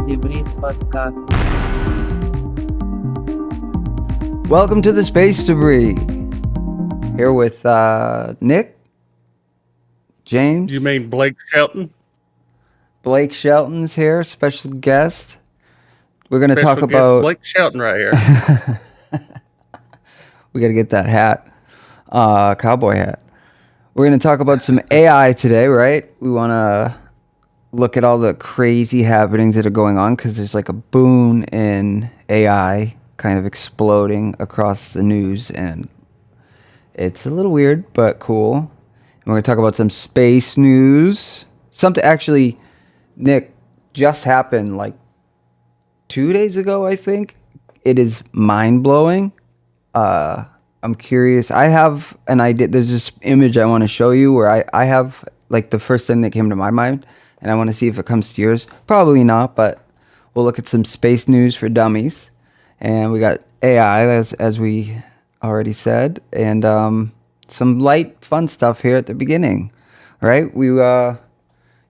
Debris podcast. Welcome to the Space Debris. Here with Nick, James. You mean Blake Shelton? Blake Shelton's here, special guest. We're going to talk Special guest about Blake Shelton right here. We got to get that hat, cowboy hat. We're going to talk about some AI today, right? We want to look at all the crazy happenings that are going on because there's like a boom in AI kind of exploding across the news, and it's a little weird, but cool. And we're going to talk about some space news. Something actually, Nick, just happened like 2 days ago, I think. It is mind-blowing. I'm curious. I have an idea. There's this image I want to show you where I have like the first thing that came to my mind, and I want to see if it comes to yours. Probably not, but we'll look at some space news for dummies. And we got AI, as we already said, and some light, fun stuff here at the beginning, right?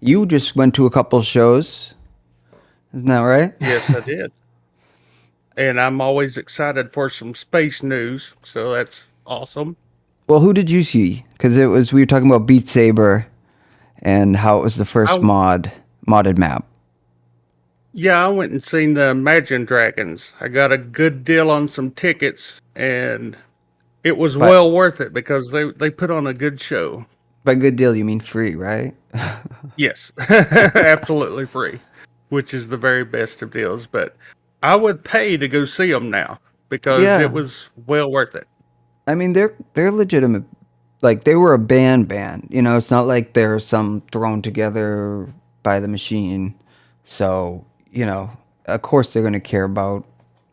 You just went to a couple shows, isn't that right? Yes, I did. And I'm always excited for some space news, so that's awesome. Well, who did you see? Because we were talking about Beat Saber and how it was the first modded map. Yeah, I went and seen the Imagine Dragons. I got a good deal on some tickets, and it was well worth it because they put on a good show. By good deal, you mean free, right? Yes, absolutely free, which is the very best of deals. But I would pay to go see them now because it was well worth it. I mean, they're legitimate. Like, they were a band. You know, it's not like they're some thrown together by the machine. So, you know, of course they're going to care about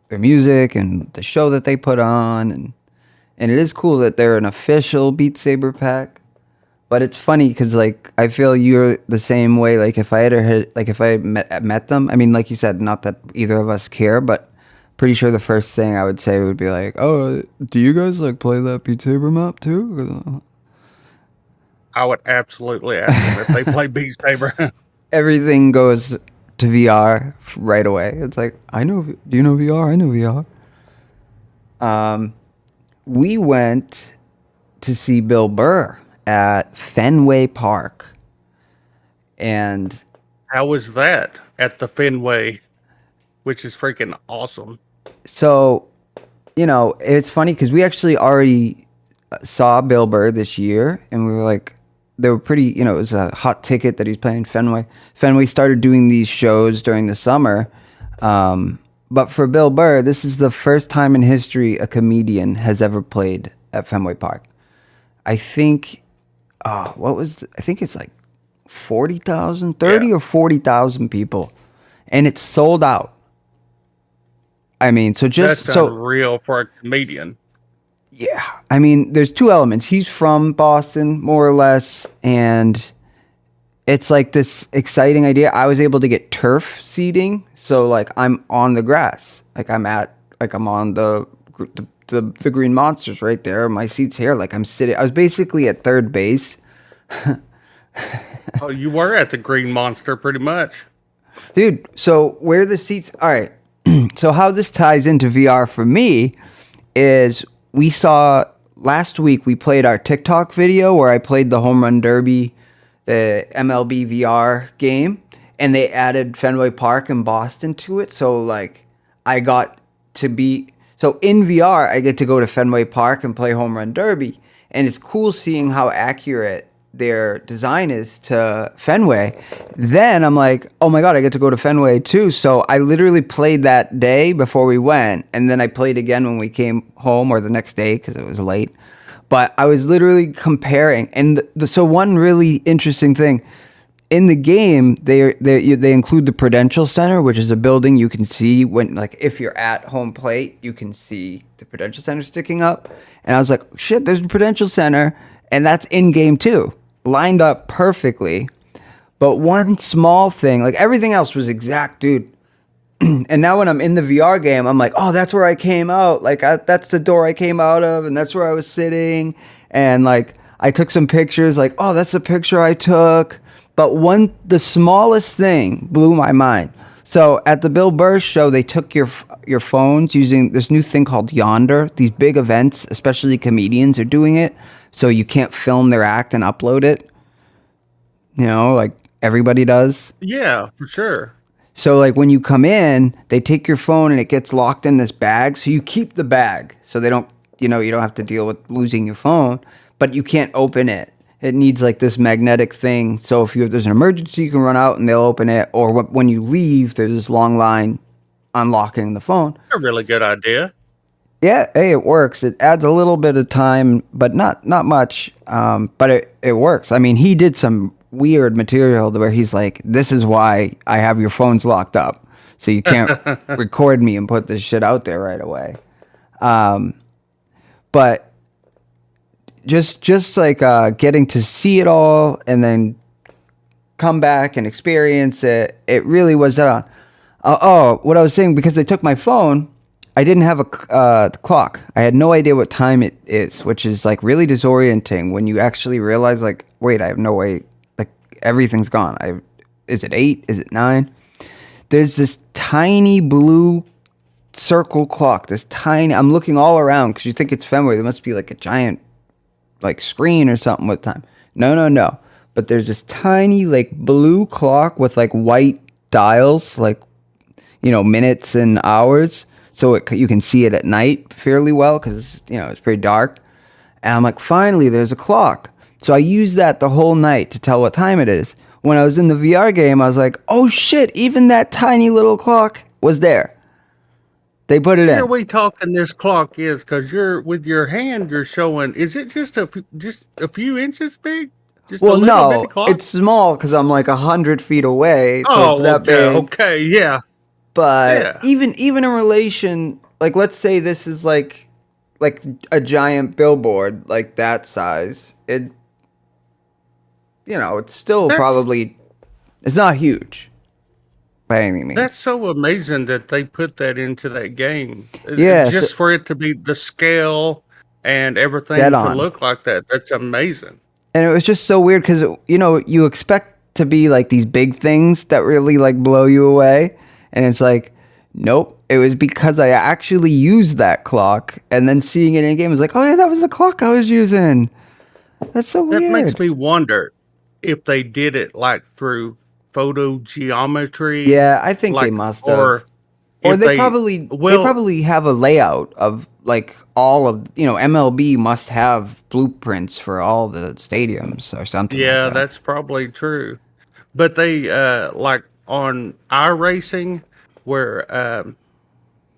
their music and the show that they put on. And it is cool that they're an official Beat Saber pack. But it's funny because, like, I feel you're the same way. Like, if I had met them, I mean, like you said, not that either of us care, but pretty sure the first thing I would say would be like, "Oh, do you guys like play that Beat Saber map too?" I would absolutely ask them if they play Beat Saber. Everything goes to VR right away. It's like, do you know VR? I know VR. We went to see Bill Burr at Fenway Park. And how was that at the Fenway, which is freaking awesome? So, you know, it's funny because we actually already saw Bill Burr this year, and we were like, they were pretty, you know, it was a hot ticket that he's playing Fenway. Fenway started doing these shows during the summer. But for Bill Burr, this is the first time in history a comedian has ever played at Fenway Park. I think, I think it's like 40,000, 30 or 40,000 people. And it's sold out. I mean, so just that's unreal for a comedian. Yeah, I mean, there's two elements. He's from Boston, more or less, and it's like this exciting idea. I was able to get turf seating, so like I'm on the grass, like I'm on the Green Monsters right there. My seat's here, like I'm sitting. I was basically at third base. Oh, you were at the Green Monster, pretty much, dude. So where the seats? All right. So how this ties into VR for me is we saw last week, we played our TikTok video where I played the Home Run Derby, the MLB VR game, and they added Fenway Park in Boston to it. So like in VR, I get to go to Fenway Park and play Home Run Derby. And it's cool seeing how accurate their design is to Fenway. Then I'm like, oh my God, I get to go to Fenway too. So I literally played that day before we went. And then I played again when we came home, or the next day because it was late. But I was literally comparing. And so one really interesting thing, in the game, they include the Prudential Center, which is a building you can see when, like, if you're at home plate, you can see the Prudential Center sticking up. And I was like, shit, there's the Prudential Center. And that's in game too. Lined up perfectly. But one small thing, like everything else was exact, dude. And now when I'm in the VR game, I'm like, oh, that's where I came out. Like, that's the door I came out of, and that's where I was sitting. And like, I took some pictures, like, oh, that's the picture I took. But the smallest thing blew my mind. So at the Bill Burr show, they took your phones using this new thing called Yonder. These big events, especially comedians, are doing it. So you can't film their act and upload it. You know, like everybody does. Yeah, for sure. So like when you come in, they take your phone and it gets locked in this bag. So you keep the bag so they don't, you don't have to deal with losing your phone, but you can't open it. It needs like this magnetic thing. So if there's an emergency, you can run out and they'll open it. Or when you leave, there's this long line unlocking the phone. A really good idea. Yeah, hey, it works. It adds a little bit of time, but not much. But it works. I mean, he did some weird material where he's like, this is why I have your phones locked up. So you can't record me and put this shit out there right away. But just like getting to see it all and then come back and experience it, it really was that on. What I was saying, because they took my phone, I didn't have a clock. I had no idea what time it is, which is like really disorienting when you actually realize like, wait, I have no way, like everything's gone. Is it 8? Is it 9? There's this tiny blue circle clock, I'm looking all around because you think it's Fenway. There must be like a giant like screen or something with time. No. But there's this tiny like blue clock with like white dials, like, minutes and hours. So you can see it at night fairly well because, it's pretty dark. And I'm like, finally, there's a clock. So I used that the whole night to tell what time it is. When I was in the VR game, I was like, oh shit, even that tiny little clock was there. They put it in. Here we talking this clock is because with your hand you're showing. Is it just a few inches big? Just well, a little no, bitty clock? It's small because I'm like 100 feet away, so it's that okay, big. Okay, yeah. But Yeah. even in relation, like let's say this is like a giant billboard, like that size. It's still probably, it's not huge by any means. That's so amazing that they put that into that game. Yeah, Just for it to be the scale and everything Dead to on. look like that. That's amazing. And it was just so weird because, you expect to be like these big things that really like blow you away. And it's like, nope. It was because I actually used that clock and then seeing it in game was like, oh yeah, that was the clock I was using. That's so weird. That makes me wonder if they did it like through photo geometry. Yeah, I think they must have. Or they probably have a layout of like all of, MLB must have blueprints for all the stadiums or something. Yeah, like that. that's probably true. But they like on iRacing where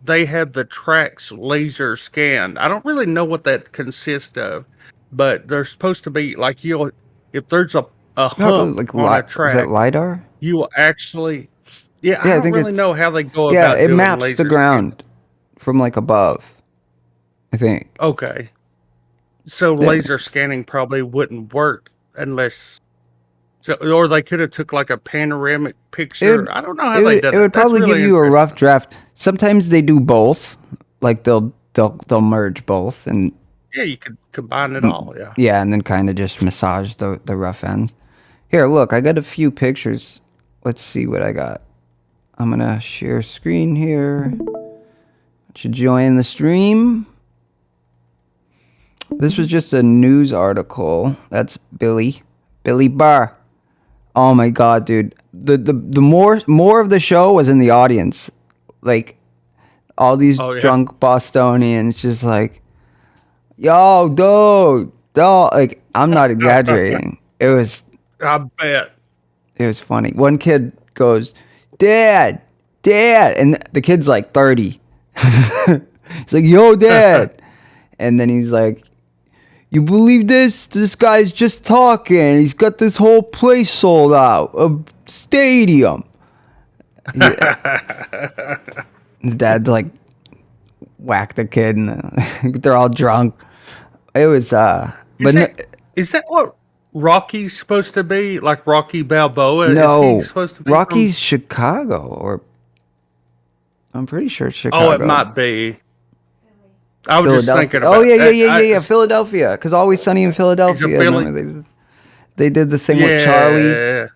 they have the tracks laser scanned. I don't really know what that consists of, but they're supposed to be like if there's a hump like on a track, is that LiDAR? you will actually. Yeah, I I don't think really know how they go about Yeah, it doing maps laser the ground from like above, I think. Okay. So laser scanning probably wouldn't work unless, or they could have took like a panoramic picture. I don't know how they did it. It would probably give you a rough draft. Sometimes they do both, like they'll merge both, and yeah, you could combine it all. Yeah. Yeah, and then kind of just massage the rough ends. Here, look, I got a few pictures. Let's see what I got. I'm gonna share screen here. To join the stream. This was just a news article. That's Billy Burr. Oh my god, dude. The more of the show was in the audience. Like all these drunk Bostonians just like, yo, dude, like I'm not exaggerating. I bet. It was funny. One kid goes, Dad, and the kid's like 30. He's like, yo, Dad. And then he's like, you believe this? This guy's just talking. He's got this whole place sold out. A stadium. Yeah. Dad's like, whack the kid. And they're all drunk. It was, is that what Rocky's supposed to be? Like Rocky Balboa? No. Is he supposed to be Rocky's Chicago, or I'm pretty sure it's Chicago. Oh, it might be. I was just thinking about. Oh yeah. Philadelphia, because Always Sunny in Philadelphia. Remember, they did the thing with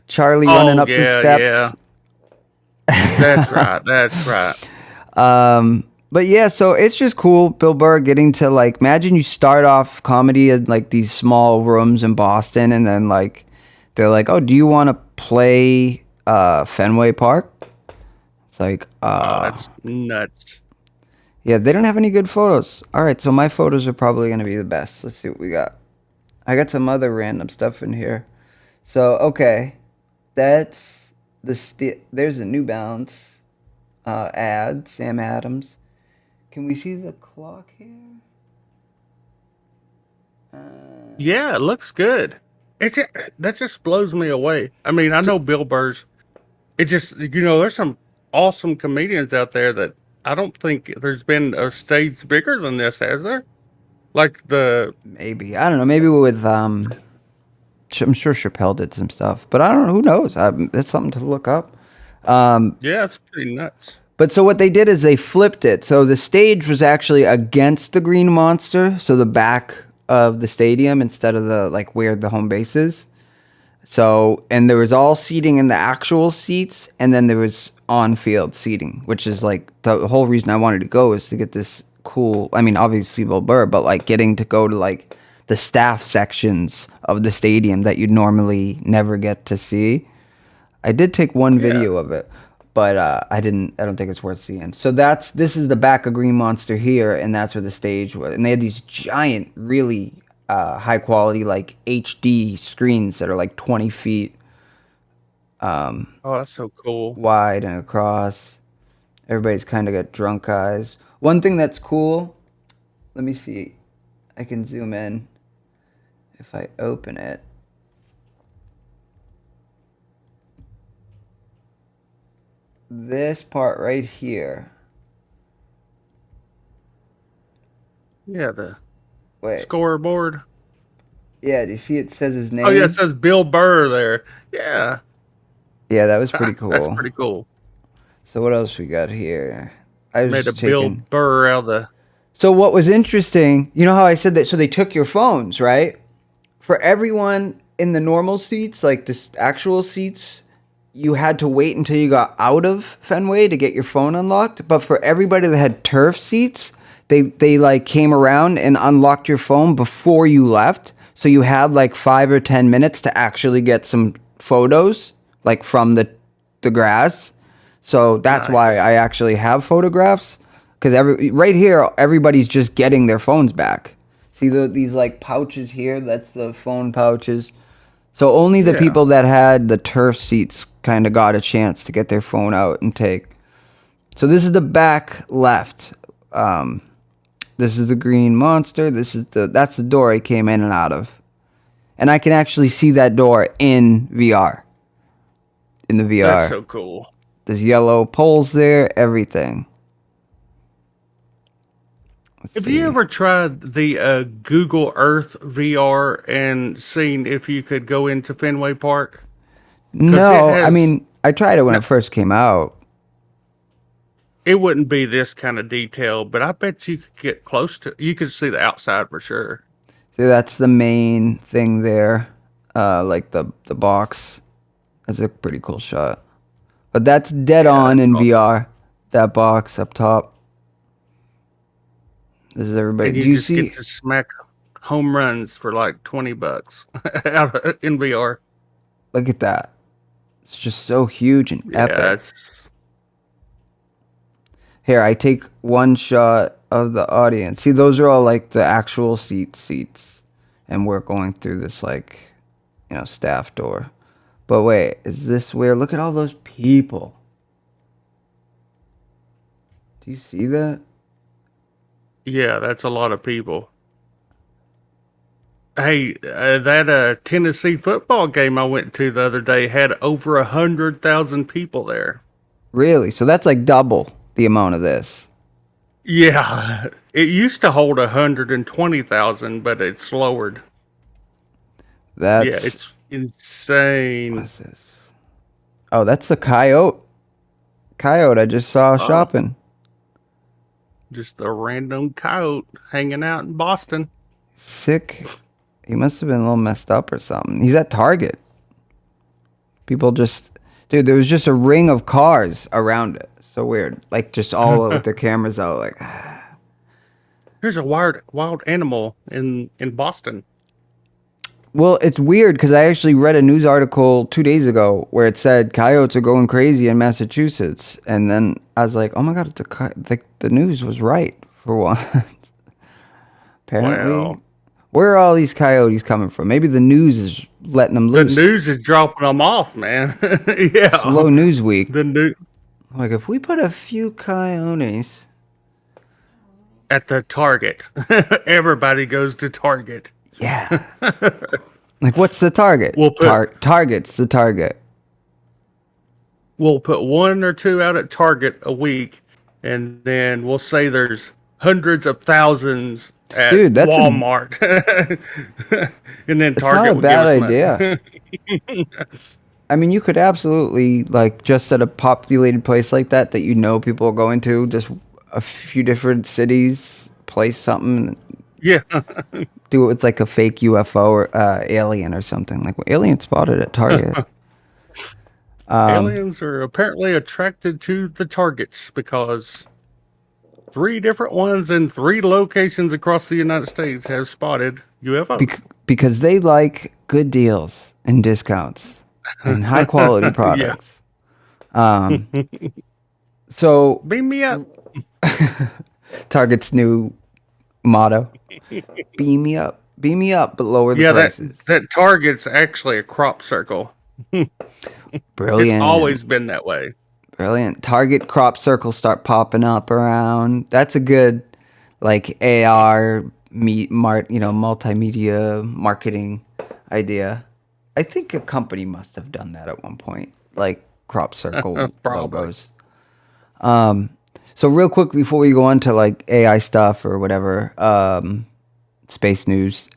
Charlie running up the steps, That's right. That's right. But yeah, so it's just cool, Bill Burr getting to like imagine you start off comedy in like these small rooms in Boston, and then like they're like, "Oh, do you want to play Fenway Park?" It's like, Oh, that's nuts. yeah, they don't have any good photos. All right, so my photos are probably gonna be the best. Let's see what we got. I got some other random stuff in here. So okay, that's there's a New Balance ad, Sam Adams. Can we see the clock here? Yeah, it looks good. That just blows me away. I mean, I know Bill Burr's. It just there's some awesome comedians out there that I don't think there's been a stage bigger than this, has there? Like the Maybe I don't know. Maybe with I'm sure Chappelle did some stuff, but I don't know. Who knows? That's something to look up. yeah, it's pretty nuts. But so what they did is they flipped it. So the stage was actually against the Green Monster, so the back of the stadium instead of the like where the home base is. So and there was all seating in the actual seats, and then there was on-field seating, which is like the whole reason I wanted to go is to get this cool. I mean, obviously Bill Burr, but like getting to go to like the staff sections of the stadium that you'd normally never get to see. I did take one Yeah. video of it, but I didn't. I don't think it's worth seeing. So this is the back of Green Monster here, and that's where the stage was. And they had these giant, really high quality, like HD screens that are like 20 feet Oh, that's so cool. wide and across. Everybody's kind of got drunk eyes. One thing that's cool. Let me see. I can zoom in if I open it. This part right here. Yeah, the Wait. scoreboard. Yeah, do you see it says his name? Oh yeah, it says Bill Burr there. Yeah, Yeah, that was pretty that's cool. pretty cool. So what else we got here? I was Made a just Bill taking. Burr out of the. So what was interesting, you know how I said that? So they took your phones, right? For everyone in the normal seats, like the actual seats, you had to wait until you got out of Fenway to get your phone unlocked. But for everybody that had turf seats, they like came around and unlocked your phone before you left. So you had like 5 or 10 minutes to actually get some photos, like from the grass. So that's why Nice. I actually have photographs, because right here everybody's just getting their phones back. See these like pouches here? That's the phone pouches. So only the Yeah. people that had the turf seats kind of got a chance to get their phone out and take. So this is the back left. This is the Green Monster. That's the door I came in and out of, and I can actually see that door in VR. In the VR, That's so cool. there's yellow poles there. Everything. Let's Have see. you ever tried the Google Earth VR and seen if you could go into Fenway Park? No, I has mean I tried it when no, it first came out. it wouldn't be this kind of detail, but I bet you could get close to. You could see the outside for sure. See, that's the main thing there. Like the box. That's a pretty cool shot. But that's dead Yeah, on that's in awesome. VR. That box up top. This is everybody. And Do you you just see? get to smack home runs for like $20 in VR. Look at that. It's just so huge and Yeah, epic. it's Here, I take one shot of the audience. See, those are all like the actual seats. And we're going through this like, staff door. But wait, is this where? Look at all those people. Do you see that? yeah, that's a lot of people. Hey, that Tennessee football game I went to the other day had over 100,000 people there. Really? So that's like double the amount of this. Yeah, it used to hold 120,000, but it's lowered. Yeah, That's it's insane. what's this? Oh, that's the coyote. Coyote I just saw Oh, shopping. just a random coyote hanging out in Boston. Sick. He must have been a little messed up or something. He's at Target. People just Dude, there was just a ring of cars around it. So weird. Like, just all with their cameras out. Like, There's a wild animal in Boston. well, it's weird because I actually read a news article 2 days ago where it said coyotes are going crazy in Massachusetts, and then I was like, "Oh my god, the news was right for once." Apparently, Wow. where are all these coyotes coming from? Maybe the news is letting them The loose. news is dropping them off, man. Yeah. Slow news week. The new Like, if we put a few coyotes, at the Target. Everybody goes to Target. yeah. Like, what's the target? We'll put Target's the target. we'll put one or two out at Target a week, and then we'll say there's hundreds of thousands at Dude, Walmart. And then It's Target not a will bad give us idea. I mean, you could absolutely, like, just at a populated place like that you know people are going to, just a few different cities, place something, Yeah. do it with, like, a fake UFO or alien or something. Like, alien spotted at Target. Aliens are apparently attracted to the targets because 3 different ones in 3 locations across the United States have spotted UFOs. Because they like good deals and discounts and high quality products. So Beam me up. Target's new motto: "Beam me up, but lower the Yeah, prices." that Target's actually a crop circle. Brilliant. It's always been that way. Brilliant. Target crop circles start popping up around. That's a good, like, AR multimedia marketing idea. I think a company must have done that at one point, like crop circle Probably. logos. So real quick before we go on to, like, AI stuff or whatever, space news.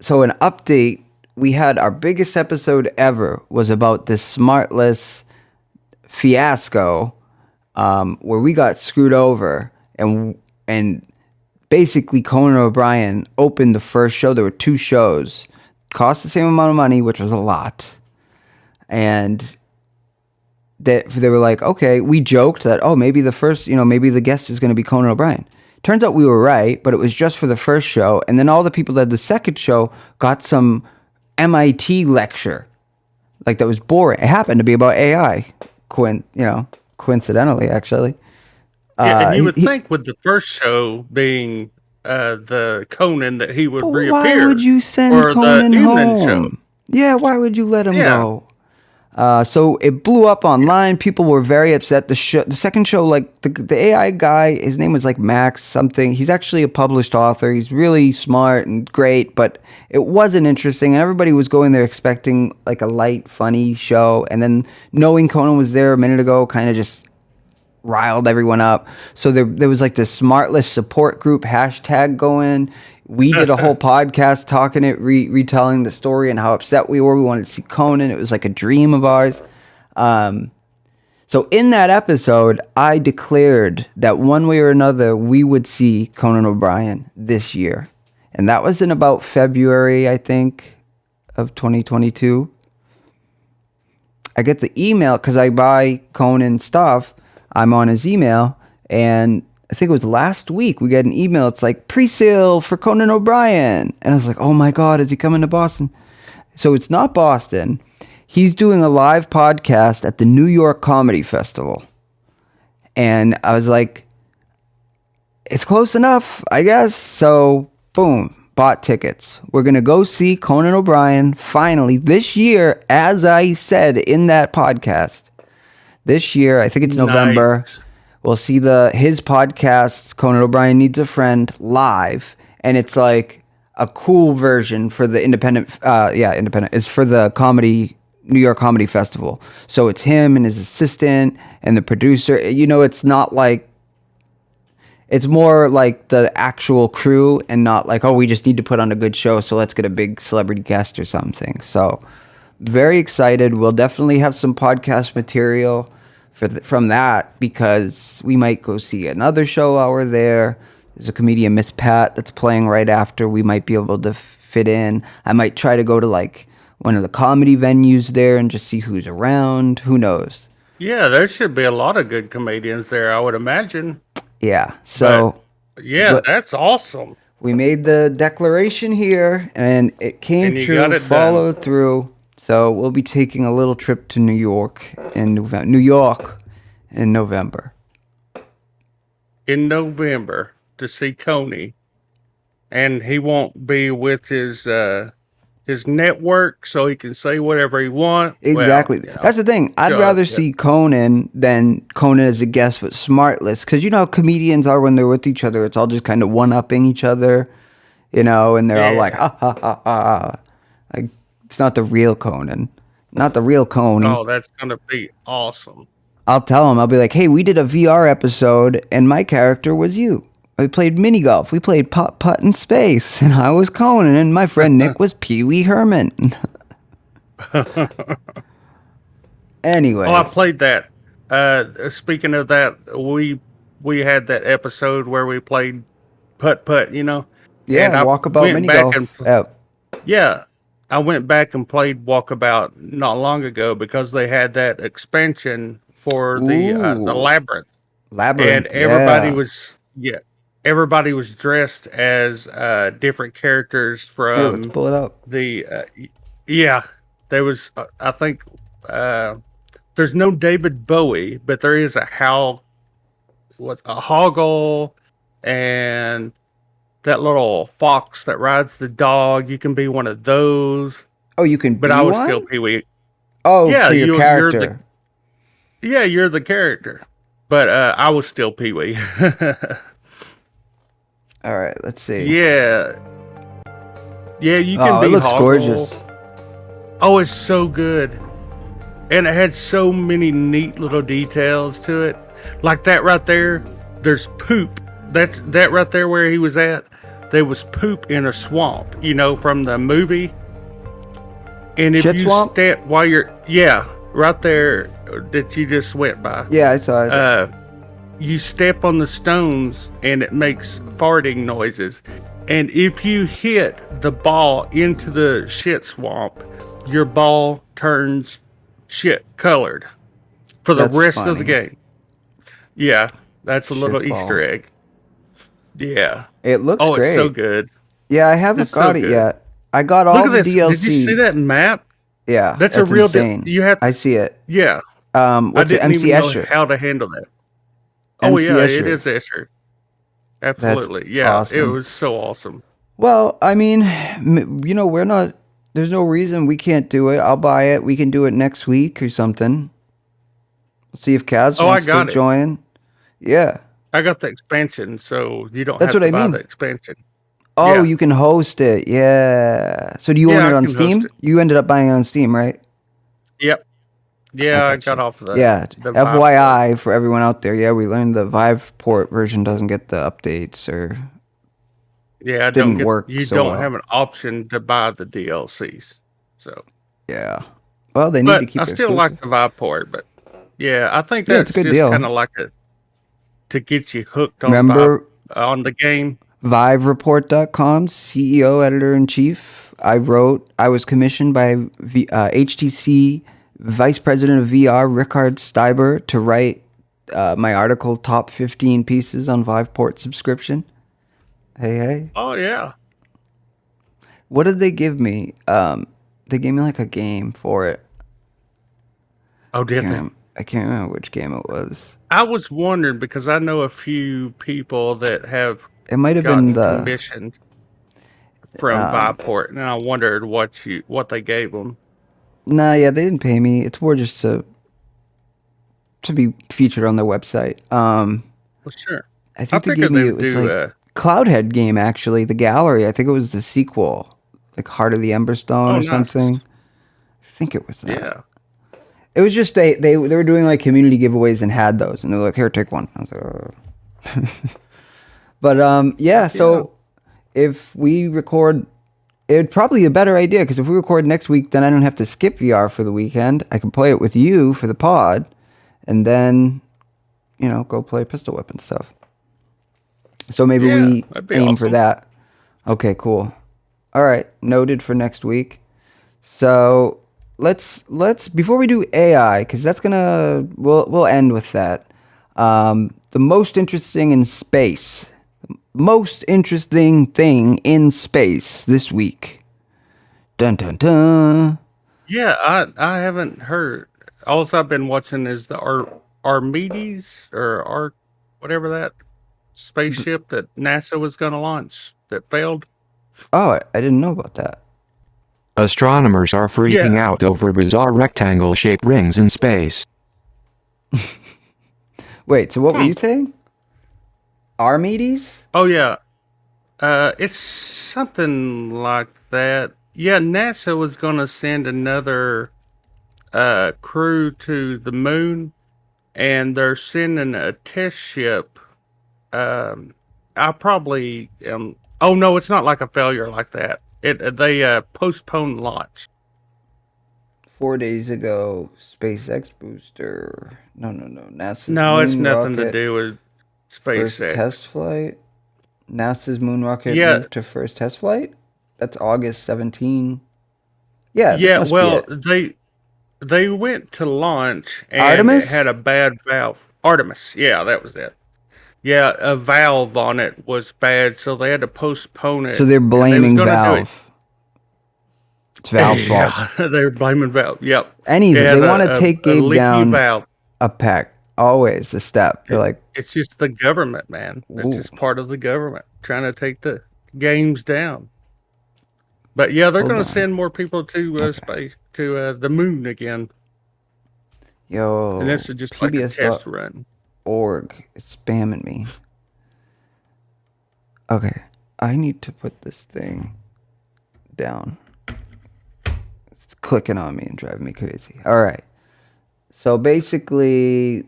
So an update, we had our biggest episode ever was about this smartless fiasco, where we got screwed over, and basically Conan O'Brien opened the first show. There were 2 shows, cost the same amount of money, which was a lot, and they were like, okay, we joked that, oh, maybe the first, maybe the guest is going to be Conan O'Brien. Turns out we were right, but it was just for the first show, and then all the people that had the second show got some MIT lecture, like, that was boring. It happened to be about AI, coincidentally, actually. Yeah, and you would think with the first show being the Conan that he would reappear. Why would you send or Conan the evening home? show. Yeah, why would you let him Yeah. go? So it blew up online. People were very upset. The second show, like, the AI guy, his name was like Max something. He's actually a published author. He's really smart and great, but it wasn't interesting. And everybody was going there expecting, like, a light, funny show. And then knowing Conan was there a minute ago kind of just riled everyone up. So there was, like, this smartless support group hashtag going. We did a whole podcast talking it, retelling the story and how upset we were. We wanted to see Conan. It was like a dream of ours. So in that episode, I declared that one way or another, we would see Conan O'Brien this year. And that was in about February, I think, of 2022. I get the email because I buy Conan stuff. I'm on his email, and I think it was last week we got an email. It's like, pre-sale for Conan O'Brien. And I was like, oh my God, is he coming to Boston? So it's not Boston. He's doing a live podcast at the New York Comedy Festival. And I was like, it's close enough, I guess. So boom, bought tickets. We're going to go see Conan O'Brien finally this year, as I said in that podcast. This year, I think it's November. Nice. We'll see his podcast, Conan O'Brien Needs a Friend, live, and it's like a cool version for the independent. It's for the New York Comedy Festival. So it's him and his assistant and the producer. It's not like, it's more like the actual crew and not like, oh, we just need to put on a good show, so let's get a big celebrity guest or something. So very excited. We'll definitely have some podcast material from that, because we might go see another show while we're there. There's a comedian, Miss Pat, that's playing right after. We might be able to fit in. I might try to go to, like, one of the comedy venues there and just see who's around. Who knows? Yeah, there should be a lot of good comedians there, I would imagine. Yeah. But So yeah, but that's awesome. we made the declaration here and it came And you got true, it done. followed through. So we'll be taking a little trip to New York in November. New York in November. In November to see Coney. And he won't be with his network, so he can say whatever he wants. Well, Exactly. That's the thing. I'd rather yeah. see Conan than Conan as a guest with Smartless. Because you know how comedians are when they're with each other. It's all just kind of one-upping each other, you know, and they're all like, Yeah. ha, ha, ha, ha. Like, it's not the real Conan. Not the real Coney. Oh, that's gonna be awesome. I'll tell him, I'll be like, hey, we did a VR episode, and my character was you. We played mini golf. We played putt in space, and I was Conan, and my friend Nick was Pee Wee Herman. Anyway. Oh, I played that. Speaking of that, we had that episode where we played putt putt, you know, and Yeah, I walkabout went mini back golf. and Yep. yeah, I went back and played Walkabout not long ago because they had that expansion for the Ooh, labyrinth, and Labyrinth, yeah. everybody was dressed as different characters Here, let's from pull it up. the yeah. There was I think there's no David Bowie, but there is a Hoggle, and that little fox that rides the dog. You can be one of those, Oh, you can but be I was still one? Pee Wee. Oh, Yeah, for your character. you're the character, but I was still Pee Wee. All right, let's see. Yeah, yeah, you can Oh, be it looks Hoggle. gorgeous. Oh, it's so good. And it had so many neat little details to it. Like that right there, there's poop. That's that right there where he was at. There was poop in a swamp, you know, from the movie. And if Shit you swamp? step while you're, right there that you just went by, Yeah, I saw it. you step on the stones and it makes farting noises. And if you hit the ball into the shit swamp, your ball turns shit colored for the That's rest of the funny. game. Yeah, that's a little Shit ball. Easter egg. Yeah. It looks Oh, great. it's so good. Yeah, I haven't It's so got it good. yet. I got Look all at the this. DLCs. Did you see that map? Yeah, That's that's a real insane. you have. I see it. Yeah. I What's it? didn't MC even know Escher. how to handle that. Oh MC yeah, it Escher. is Escher. That's Absolutely. Yeah, it awesome. was so awesome. Well, I mean, you know, we're not. There's no reason we can't do it. I'll buy it. We can do it next week or something. See if Kaz Oh, I wants to got it. join. Yeah, I got the expansion, so you don't that's have what to I buy mean. the expansion. Oh, Yeah. you can host it. Yeah. So do you own Yeah, it I on can host Steam? it. You ended up buying it on Steam, right? Yep. I Yeah, I got got you. off Yeah. the Vive port. FYI for everyone out there. Yeah, we learned the Vive port version doesn't get the updates or Yeah, I didn't work you so don't have well. an option to buy the DLCs. So, Yeah. Well, they need to but keep I it still exclusive. like the Vive port, but yeah, I think Yeah, it's a that's good just kind deal. of like to get you hooked on Remember on the game. ViveReport.com, CEO, editor in chief. I was commissioned by HTC Vice President of VR, Richard Steiber, to write my article, Top 15 Pieces on Viveport Subscription. Hey. Oh yeah. What did they give me? They gave me like a game for it. Oh, did they? I can't remember which game it was. I was wondering because I know a few people that have It might have been gotten the commissioned from Viveport, and I wondered what they gave them. Nah, yeah, they didn't pay me. It's more just to be featured on their website. Well, sure. I think they figured gave me they it would was do. like Cloudhead game actually, the gallery. I think it was the sequel, like Heart of the Emberstone Oh, or nice. something. I think it was that. Yeah. It was just they were doing like community giveaways and had those, and they were like, "Here, take one." I was like, oh. But yeah. So if we record, it'd probably be a better idea because if we record next week, then I don't have to skip VR for the weekend. I can play it with you for the pod, and then go play pistol whip and stuff. So maybe we that'd be aim for awesome. that. Okay, cool. All right, noted for next week. So let's before we do AI, because that's gonna we'll end with that. The most interesting in space, most interesting thing in space this week. Dun dun dun. Yeah, I haven't heard. All I've been watching is the Archimedes or Arc, whatever that spaceship that NASA was going to launch that failed. Oh, I didn't know about that. Astronomers are freaking Yeah. out over bizarre rectangle-shaped rings in space. Wait, so what were Hmm. you saying? Archimedes? Oh yeah. It's something like that. Yeah, NASA was going to send another crew to the moon, and they're sending a test ship. I probably Oh no, it's not like a failure like that. They postponed launch. 4 days ago, SpaceX booster. No. NASA's No, it's moon nothing to rocket do with first test SpaceX. flight. NASA's moon rocket Yeah, moved to first test flight. That's August 17. Yeah, this yeah. must be Well, it. they went to launch and it had Artemis? a bad valve. Artemis, yeah, that was it. Yeah, a valve on it was bad, so they had to postpone So it, they're and they was blaming gonna do it. Valve. It's Valve's fault. Yeah, they were blaming valve. Yep, it Anything. They had want to take a Gabe leaky down valve. a peck. Always a step. They're like, It's just the government, man. It's ooh, just part of the government trying to take the games down. But yeah, they're hold going to on. send more people to Okay. space, to the moon again, and Yo, this is just like a test pbs.org run. is spamming me. Okay. I need to put this thing down. It's clicking on me and driving me crazy. All right. So basically,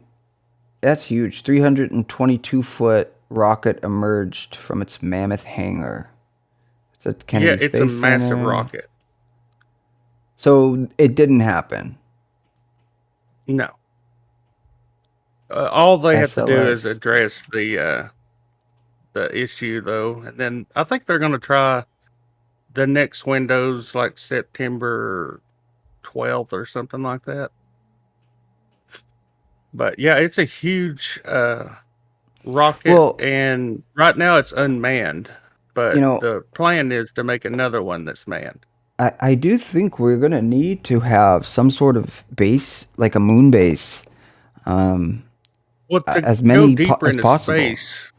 that's huge. 322-foot rocket emerged from its mammoth hangar. It's at Yeah, Kennedy it's a Space massive Center. rocket. So it didn't happen. No, all they have to do is SLS. address the issue, though, and then I think they're going to try the next windows like September 12th or something like that. But yeah, it's a huge rocket, Well, and right now it's unmanned. you But know, the plan is to make another one that's manned. I do think we're going to need to have some sort of base, like a moon base, um, Well, to as go many deeper as into possible. space,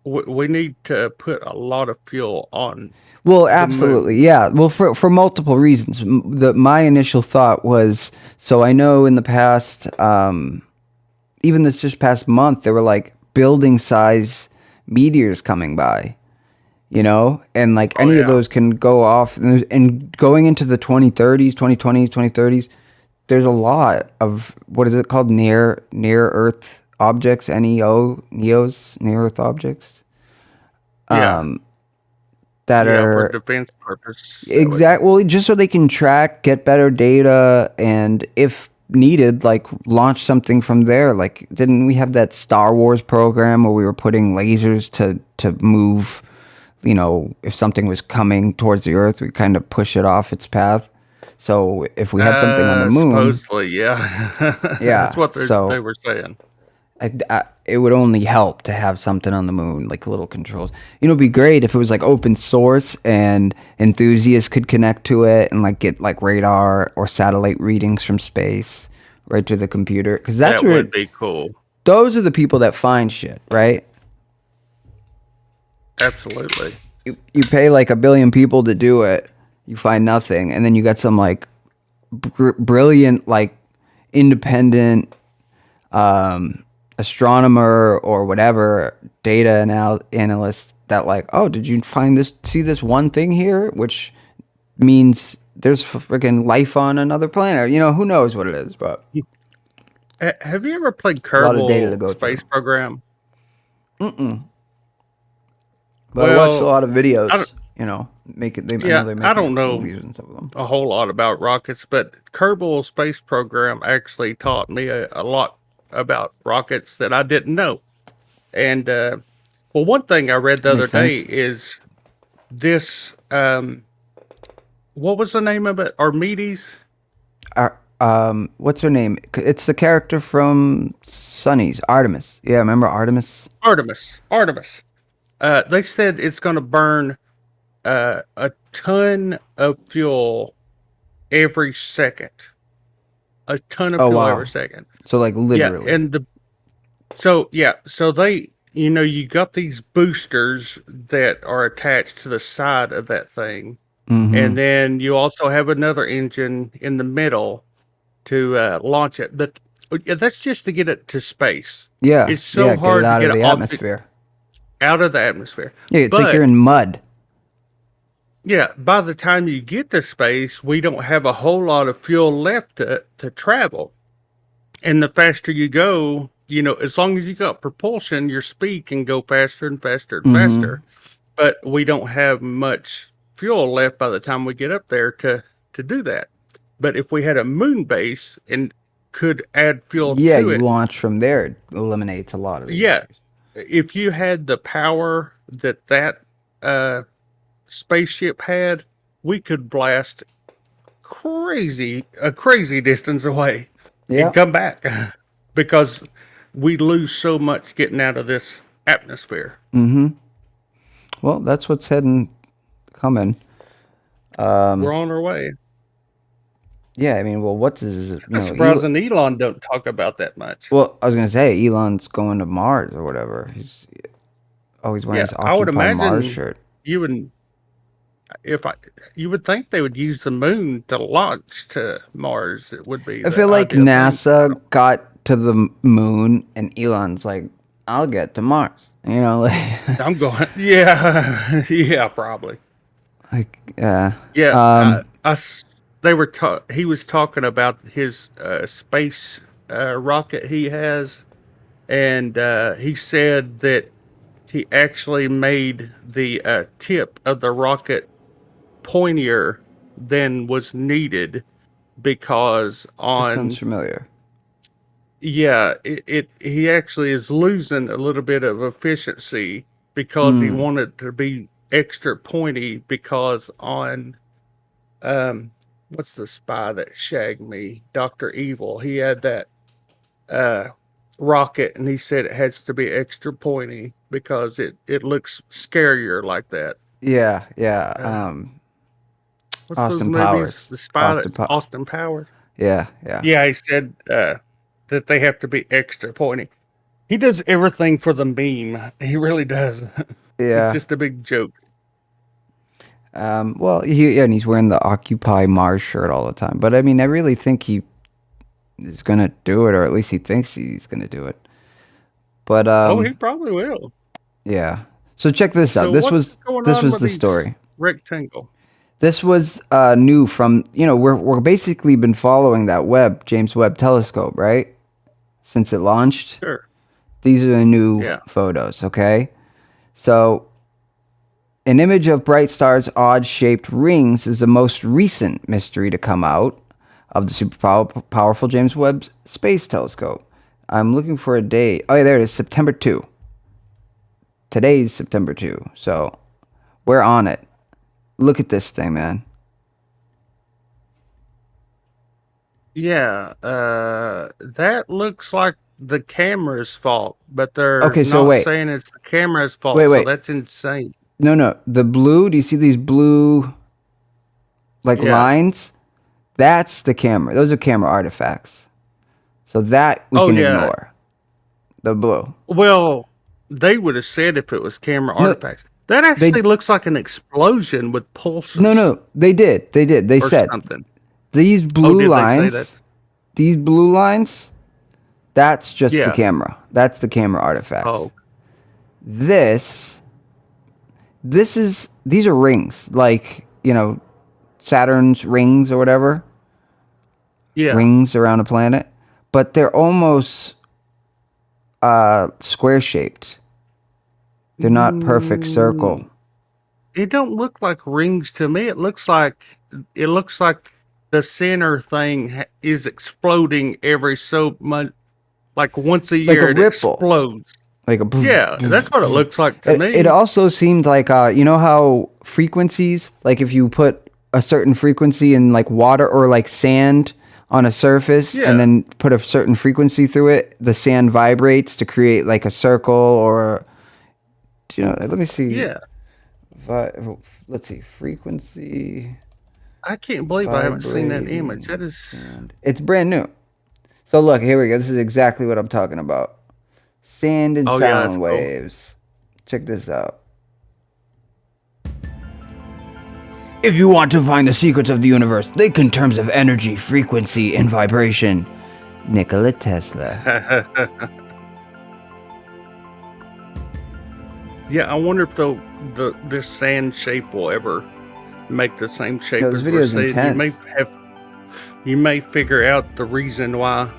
we need to put a lot of fuel on Well, the absolutely, moon. yeah. Well, for multiple reasons. My initial thought was, so I know in the past, even this just past month, there were like building size meteors coming by, and like Oh any of yeah, those can go off, and going into the 2030s, 2020s, 2030s, there's a lot of, what is it called, near Earth objects, NEOs, near Earth objects, yeah, that yeah. For are defense purpose, that would. well, just so they can track, get better data, and if needed, like launch something from there. Like, didn't we have that Star Wars program where we were putting lasers to move, if something was coming towards the Earth, we kind of push it off its path. So if we had something on the moon, Supposedly, yeah. That's yeah. what they So were saying. it would only help to have something on the moon, like little controls. It'd be great if it was like open source and enthusiasts could connect to it and like get like radar or satellite readings from space right to the computer. Because that's That where would be cool. those are the people that find shit, right? Absolutely. You pay like a billion people to do it, you find nothing, and then you got some like brilliant, like independent astronomer or whatever data analyst that like, oh, did you see this one thing here, which means there's freaking life on another planet. Who knows what it is, but Have you ever played a lot of data to Kerbal go through. Space Program? But I watched a Well, lot of I don't, videos. I know yeah, they're I making don't know movies and stuff of them. a whole lot about rockets, but Kerbal Space Program actually taught me a lot about rockets that I didn't know. And one thing I read the other Makes day sense. is this what was the name of it? Armides? What's her name? It's the character from Sunny's, Artemis. Yeah, remember Artemis? Artemis. They said it's going to burn a ton of fuel every second. A ton of Oh, fuel wow. every second. So like literally. Yeah, and so they, you got these boosters that are attached to the side of that thing, and then you also have another engine in the middle to launch it. But that's just to get it to space. Yeah, It's so yeah, get it hard to out get of an the object atmosphere. out of the atmosphere. Yeah, it's but like you're in mud. yeah, by the time you get to space, we don't have a whole lot of fuel left to travel. And the faster you go, as long as you got propulsion, your speed can go faster and faster and faster. But we don't have much fuel left by the time we get up there to do that. But if we had a moon base and could add fuel Yeah, to you it, launch from there. It eliminates a lot of these. yeah, if you had the power that spaceship had, we could blast a crazy distance away Yeah. and come back because we lose so much getting out of this atmosphere. Well, that's what's coming. We're on our way. Yeah, I mean, well, what's his? I'm surprised Elon don't talk about that much. Well, I was gonna say Elon's going to Mars or whatever. He's always wearing his I would Occupy imagine Mars shirt. you would, you would think they would use the moon to launch to Mars. It would be. I the feel like ideal thing. NASA got to the moon and Elon's like, I'll get to Mars. Like, I'm going. Yeah, yeah, probably. like, yeah. Yeah, they were. He was talking about his space rocket he has, and he said that he actually made the tip of the rocket pointier than was needed because That sounds familiar. he actually is losing a little bit of efficiency because he wanted to be extra pointy because on what's the spy that shagged me, Dr. Evil, he had that rocket and he said it has to be extra pointy because it looks scarier like that. Yeah, yeah. What's Austin those movies? Powers. The spy Austin Powers. Yeah, yeah. Yeah, he said that they have to be extra pointy. He does everything for the meme. He really does. Yeah. It's just a big joke. Well, and he's wearing the Occupy Mars shirt all the time. But I mean, I really think he is gonna do it, or at least he thinks he's gonna do it. But He probably will. yeah. So check this So out. This what's was going this on was with the these story. Rectangle. This was new from we're basically been following that James Webb Telescope, right? Since it launched. Sure. These are the new photos, okay? So an image of bright stars' odd-shaped rings is the most recent mystery to come out of the super powerful James Webb Space Telescope. I'm looking for a date. Oh, yeah, there it is, September 2. Today's September 2, so we're on it. Look at this thing, man. Yeah, that looks like the camera's fault, but they're Okay, so not wait. saying it's the camera's fault. Wait. So that's insane. No. The blue, do you see these blue, lines? That's the camera. Those are camera artifacts. So that we can ignore. The blue. Well, they would have said if it was camera artifacts. That actually looks like an explosion with pulses. No, they did. They or said something. these blue did lines. they say that? These blue lines. That's just the Yeah. camera. That's the camera artifacts. Oh, These are rings, like Saturn's rings or whatever. yeah. Rings around a planet, but they're almost square shaped. They're not perfect circle. It don't look like rings to me. It looks like the center thing is exploding every so much, like once a year. a It ripple. explodes. Like a Yeah, that's what it looks like to me. It also seemed like you know how frequencies, like if you put a certain frequency in like water or like sand on a surface, Yeah. and then put a certain frequency through it, the sand vibrates to create like a circle or, you know, let me see. Yeah. Let's see, frequency I can't believe I haven't seen that image. vibrating That is. sand. It's brand new. So look, here we go. This is exactly what I'm talking about. Sand and Oh, yeah, that's sound cool. waves. Check this out. If you want to find the secrets of the universe, think in terms of energy, frequency, and vibration. Nikola Tesla. Yeah, I wonder if this sand shape will ever make the same shape Yo, this as video we're is seeing. intense. You may figure out the reason why.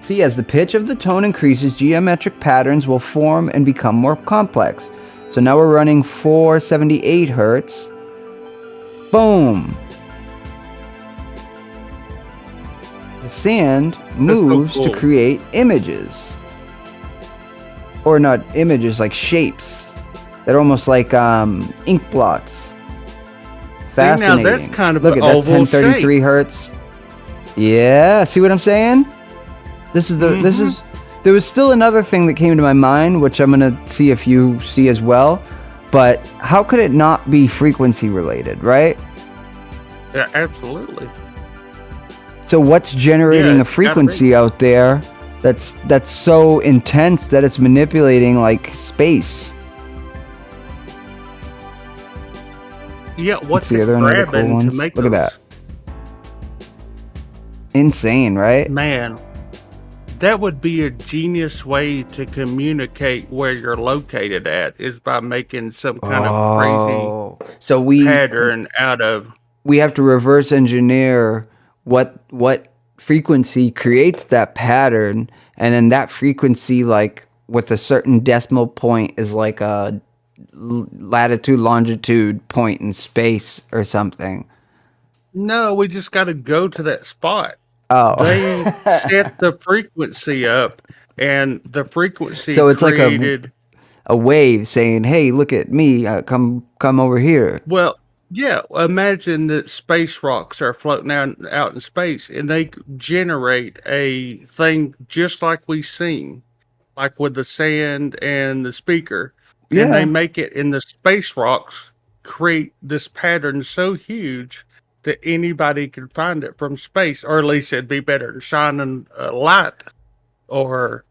See, as the pitch of the tone increases, geometric patterns will form and become more complex. So now we're running 478 hertz. Boom. The sand moves cool. to create images. Or not images, like shapes. They're almost like ink blots. Fascinating. now that's kind of Look an at that's oval 1033 hertz. Yeah, see what I'm saying? This is the this is there was still another thing that came to my mind, which I'm gonna see if you see as well. But how could it not be frequency related, right? Yeah, absolutely. So what's generating Yeah, a it's gotta frequency out there that's so intense that it's manipulating like space? Yeah, what's see, it are there any other cool grabbing to ones? make Look at those? that. Insane, right? Man, that would be a genius way to communicate where you're located at, is by making some kind of crazy So we pattern out of. have to reverse engineer what frequency creates that pattern, and then that frequency, like with a certain decimal point, is like a latitude longitude point in space or something. No, we just got to go to that spot. Oh, They set the frequency up, and the frequency So it's like created. a wave saying, "Hey, look at me! Come over here." Well, yeah, imagine that space rocks are floating out in space, and they generate a thing just like we seen, like with the sand and the speaker. And they Yeah. make it in the space rocks create this pattern so huge that anybody can find it from space, or at least it'd be better than shining a light, or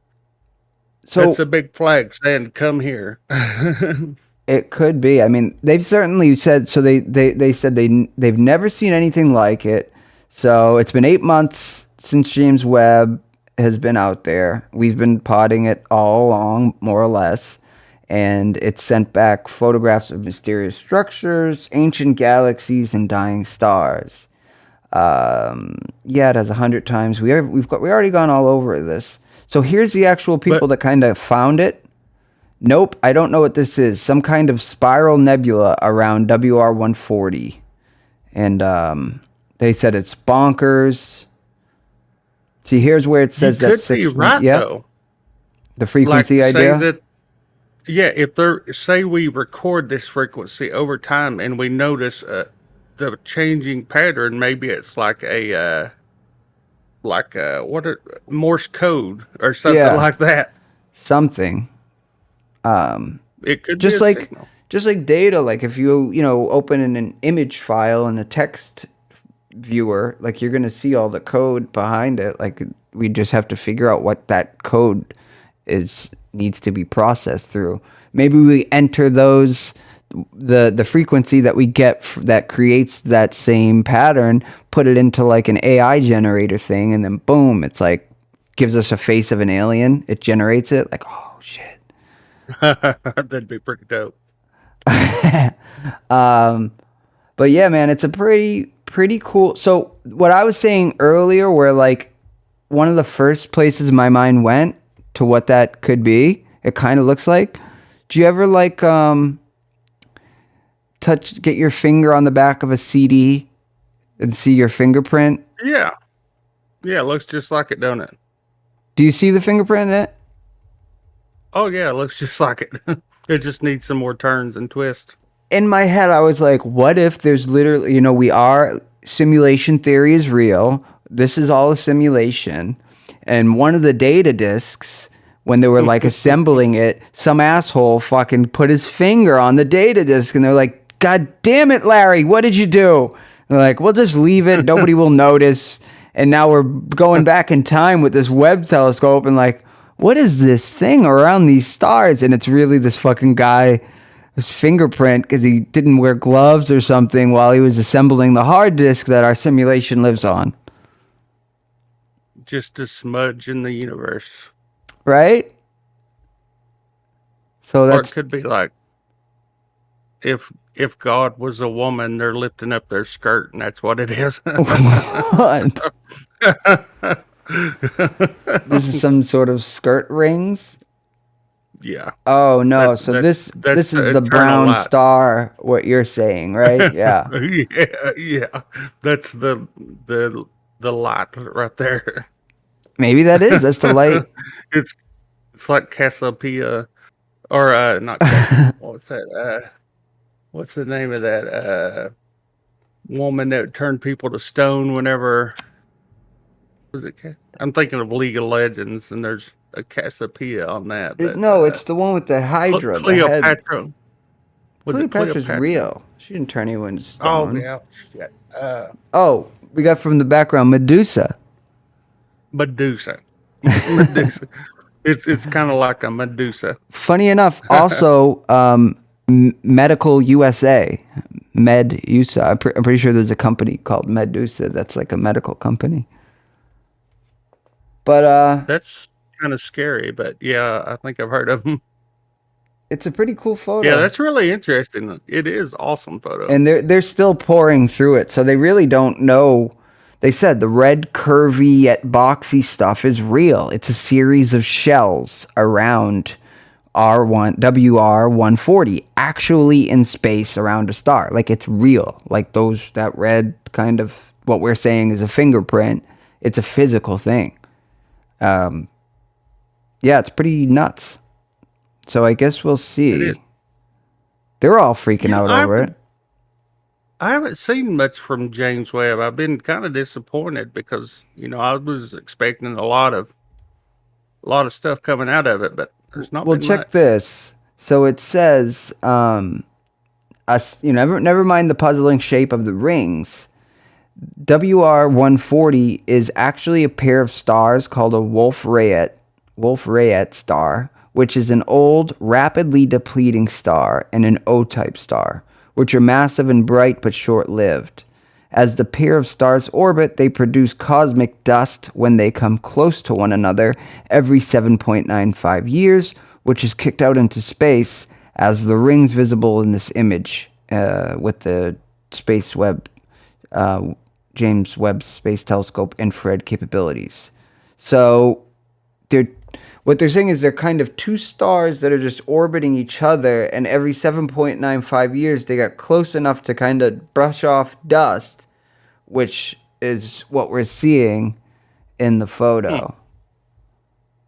So that's a big flag saying, "Come here." it could be. I mean, they've certainly said so. They said they've never seen anything like it. So it's been 8 months since James Webb has been out there. We've been potting it all along, more or less. And it sent back photographs of mysterious structures, ancient galaxies, and dying stars. Yeah, it has 100 times. We already gone all over this. So here's the actual people that kind of found it. Nope, I don't know what this is. Some kind of spiral nebula around WR140, and they said it's bonkers. See, here's where it says You that's could be 6. right, Yeah, though. the frequency Like, say idea. that, yeah, if say we record this frequency over time and we notice the changing pattern, maybe it's like a Morse code or something Yeah. like that. Something. It could Just be a like signal. just like data. Like if you open in an image file in a text viewer, like you're gonna see all the code behind it. Like we just have to figure out what that code needs to be processed through. Maybe we enter the frequency that we get that creates that same pattern, put it into like an AI generator thing, and then boom, it's like gives us a face of an alien. It generates it. Like, oh shit. That'd be pretty dope. But yeah, man, it's a pretty cool. So what I was saying earlier, where like one of the first places my mind went to what that could be, it kind of looks like. Do you ever like get your finger on the back of a CD and see your fingerprint? Yeah. Yeah, it looks just like it, don't it? Do you see the fingerprint in it? Oh, yeah, it looks just like it. It just needs some more turns and twists. in my head, I was like, what if there's literally, simulation theory is real. This is all a simulation. And one of the data disks, when they were like assembling it, some asshole fucking put his finger on the data disk and they're like, God damn it, Larry, what did you do? They're like, we'll just leave it. Nobody will notice. And now we're going back in time with this Webb telescope and like, what is this thing around these stars? And it's really this fucking guy, his fingerprint, because he didn't wear gloves or something while he was assembling the hard disk that our simulation lives on. Just a smudge in the universe. Right? So Or it that's could be like, if God was a woman, they're lifting up their skirt, and that's what it is. what? This is some sort of skirt rings. Yeah. Oh no! That- So that's- this that's is the the eternal brown light. star. What you're saying, right? Yeah. yeah. That's the light right there. Maybe that is. That's the light. It's like Cassiopeia, or not Cassiopeia. What's that? What's the name of that woman that turned people to stone whenever? Was it? I'm thinking of League of Legends, and there's a Cassiopeia on that. But No, it's the one with the Hydra. The head. Cleopatra. Was it Cleopatra's Cleopatra? real. She didn't turn anyone to Oh stone. yeah. Shit. Oh, we got from the background Medusa. Medusa. Medusa. It's kind of like a Medusa. Funny enough, also Medical USA, Medusa. I'm pretty sure there's a company called Medusa that's like a medical company. But That's kind of scary, but yeah, I think I've heard of them. it's a pretty cool photo. Yeah, that's really interesting. It is awesome photo. And they're still pouring through it, so they really don't know. They said the red, curvy yet boxy stuff is real. It's a series of shells around WR140, actually in space around a star. Like it's real. Like that red kind of what we're saying is a fingerprint. It's a physical thing. Yeah, it's pretty nuts. So I guess we'll It see. is. They're all freaking out over it. I haven't seen much from James Webb. I've been kind of disappointed because I was expecting a lot of stuff coming out of it, but there's not Well, been check much. this. So it says, never mind the puzzling shape of the rings. WR140 is actually a pair of stars called a Wolf-Rayet star, which is an old, rapidly depleting star, and an O-type star, which are massive and bright but short-lived. As the pair of stars orbit, they produce cosmic dust when they come close to one another every 7.95 years, which is kicked out into space as the rings visible in this image with the James Webb Space Telescope infrared capabilities. So what they're saying is they're kind of two stars that are just orbiting each other, and every 7.95 years they got close enough to kind of brush off dust, which is what we're seeing in the photo.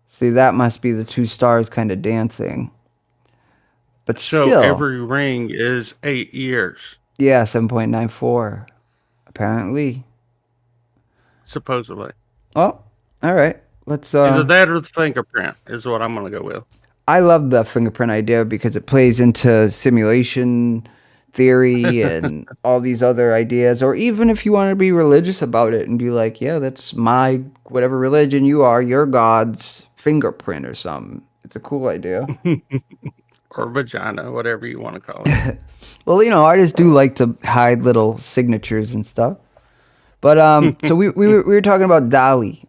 See, that must be the two stars kind of dancing. But So still, every ring is 8 years, yeah, 7.94, apparently. supposedly. Well, all right. Let's Either that or the fingerprint is what I'm going to go with. I love the fingerprint idea because it plays into simulation theory and all these other ideas. Or even if you want to be religious about it and be like, yeah, that's my, whatever religion you are, your God's fingerprint or something. It's a cool idea. Or vagina, whatever you want to call it. Well, artists do like to hide little signatures and stuff. But so we were talking about DALL-E.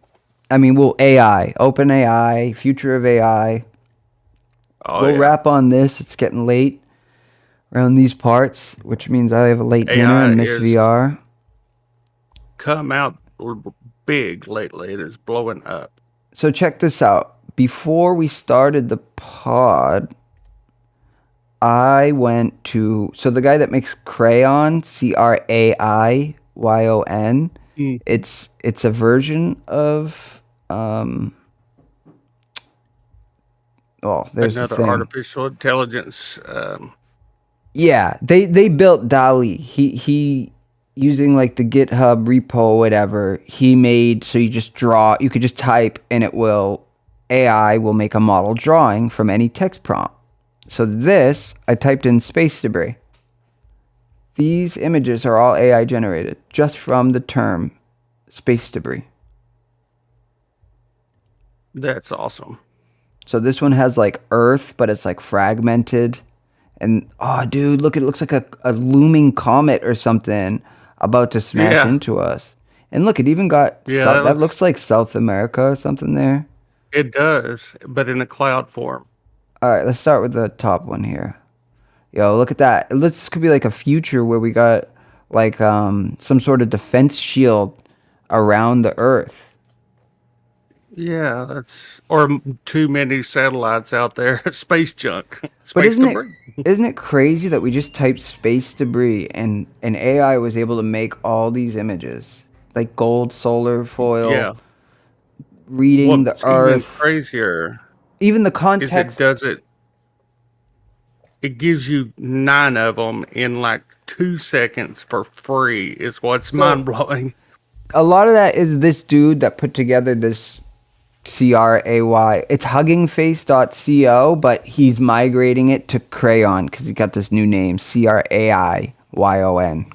I mean, AI, open AI, future of AI. We'll wrap on this. It's getting late around these parts, which means I have a late dinner and miss VR. Come out big lately. It is blowing up. So check this out. Before we started the pod, I went to the guy that makes Crayon, Craiyon. It's a version of there's another the thing. artificial intelligence Yeah, they built DALL-E. He using like the GitHub repo or whatever. He made so you just draw. You could just type and AI will make a model drawing from any text prompt. So this I typed in space debris. These images are all AI generated just from the term space debris. That's awesome. So this one has like Earth, but it's like fragmented. And oh, dude, look! It looks like a looming comet or something about to smash Yeah. into us. And look, it even got Yeah, that looks like South America or something there. It does, but in a cloud form. All right, let's start with the top one here. Yo, look at that! This could be like a future where we got like some sort of defense shield around the Earth. Yeah, that's too many satellites out there. Space junk. But Space debris. isn't it crazy that we just typed space debris and AI was able to make all these images like gold solar foil, Yeah. reading What's the even Earth, crazier even the is context. it gives you 9 of them in like 2 seconds for free is what's mind blowing. A lot of that is this dude that put together this CRAY. It's huggingface.co, but he's migrating it to Crayon because he got this new name, CRAIYON,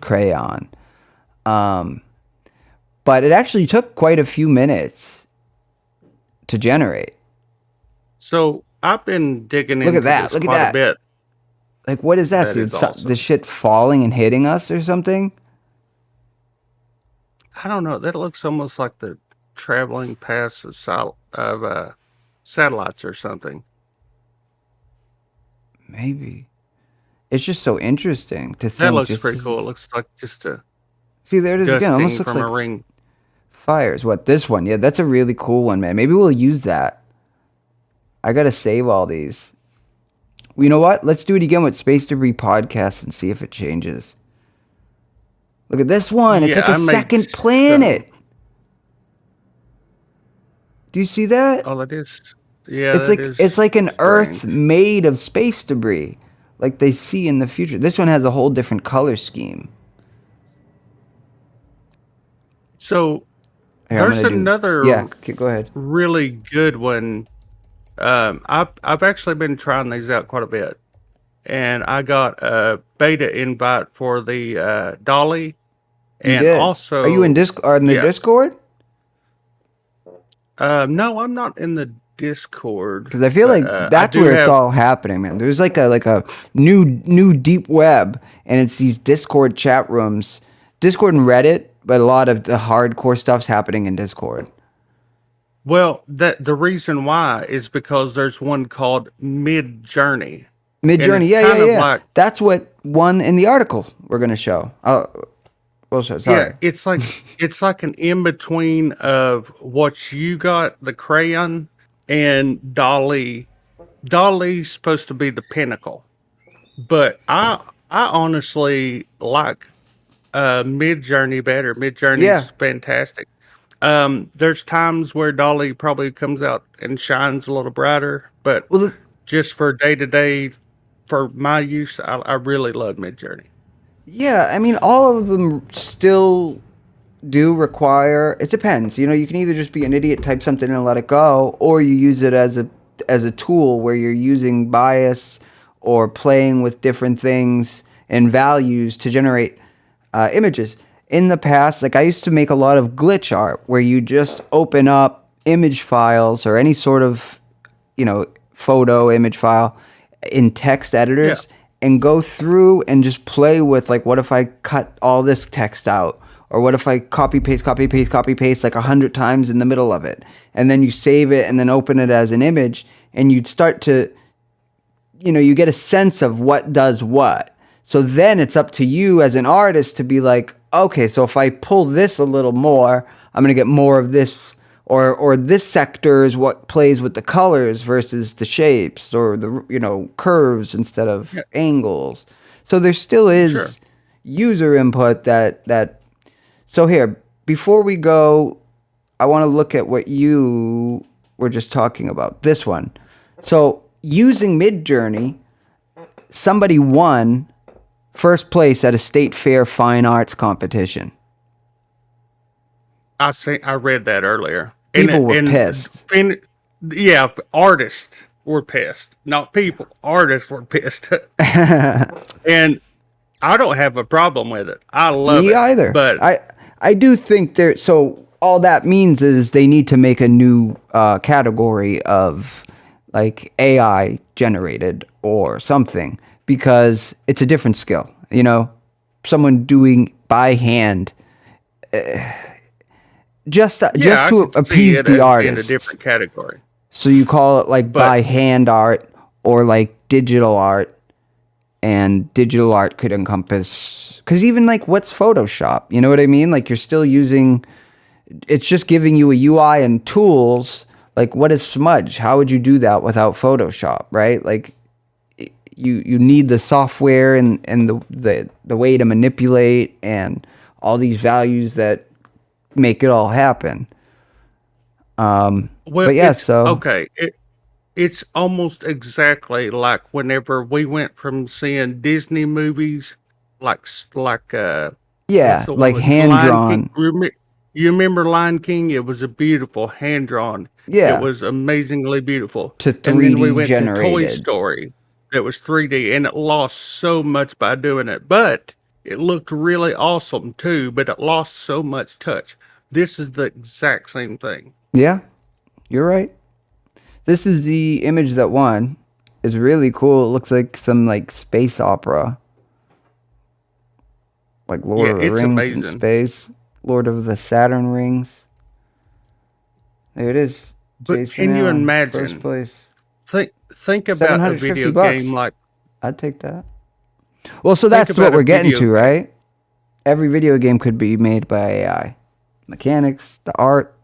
Crayon. But it actually took quite a few minutes to generate. So I've been digging Look into at that, this look at quite that. a bit. Like, what is that, That dude? is awesome. The shit falling and hitting us or something? I don't know. That looks almost like the traveling past of satellites or something. Maybe. It's just so interesting to think. That looks pretty cool. It looks like just a See, there it is again. Almost dusting looks from a like ring. fires. What, this one? Yeah, that's a really cool one, man. Maybe we'll use that. I gotta save all these. You know what? Let's do it again with Space Debris Podcast and see if it changes. Look at this one. It's Yeah, like a I made second some- planet. Do you see that? Oh, that is. Yeah, It's like an Earth strange. made of space debris, like they see in the future. This one has a whole different color scheme. So Here, I'm there's gonna do- another Yeah, okay, go ahead. really good one. I've actually been trying these out quite a bit, and I got a beta invite for the DALL-E, You and did. also Are you in the yeah. Discord? No, I'm not in the Discord Because I feel but, like I that's do where it's have- all happening, man. There's like a new deep web, and it's these Discord chat rooms, Discord and Reddit, but a lot of the hardcore stuff's happening in Discord. Well, the reason why is because there's one called Mid Journey. Midjourney, it's yeah, kind of yeah. like- That's what one in the article we're gonna show. Oh, well, sorry. Yeah, it's like an in between of what you got, the crayon, and DALL-E. DALL-E's supposed to be the pinnacle, but I honestly like Mid Journey better. Mid Journey's Yeah. fantastic. There's times where DALL-E probably comes out and shines a little brighter, but Well, just for day to day, for my use, I really love Mid Journey. yeah, I mean, all of them still do require. It depends. You know, you can either just be an idiot, type something and let it go, or you use it as a tool where you're using bias or playing with different things and values to generate images. In the past, like I used to make a lot of glitch art where you just open up image files or any sort of, photo image file in text editors and go through and just play with, like, what if I cut all this text out? Or what if I copy paste like 100 times in the middle of it? And then you save it and then open it as an image, and you'd start to, you get a sense of what does what. So then it's up to you as an artist to be like, okay, so if I pull this a little more, I'm going to get more of this, or this sector is what plays with the colors versus the shapes, or the, curves instead of angles. So there still is Sure. user input that. So here, before we go, I want to look at what you were just talking about. This one. So using Midjourney, somebody won first place at a state fair fine arts competition. I read that earlier. People were pissed. Yeah, artists were pissed. Not people. Artists were pissed. And I don't have a problem with it. I love it. Me either. But I do think there. So all that means is they need to make a new category of like AI generated or something, because it's a different skill. You know, someone doing by hand. Just to appease the artist. In a different category. So you call it like by hand art or like digital art, and digital art could encompass, because even like what's Photoshop? You know what I mean? Like you're still using, it's just giving you a UI and tools. Like what is smudge? How would you do that without Photoshop? Right? Like you need the software and the way to manipulate and all these values that make it all happen. But yeah, okay. It's almost exactly like whenever we went from seeing Disney movies, like yeah, like hand drawn. You remember Lion King? It was a beautiful hand drawn. Yeah, it was amazingly beautiful. To 3D and then we went generated. to Toy Story. That was 3D, and it lost so much by doing it, but it looked really awesome too. But it lost so much touch. This is the exact same thing. Yeah, you're right. This is the image that won. It's really cool. It looks like some like space opera. Like Lord of the Rings amazing. in space. Lord of the Saturn rings. There it is. But Jason can you Allen, imagine? first place. Think about a video $750. game like... I'd take that. Well, so that's what we're getting to, right? Every video game could be made by AI. Mechanics, the art.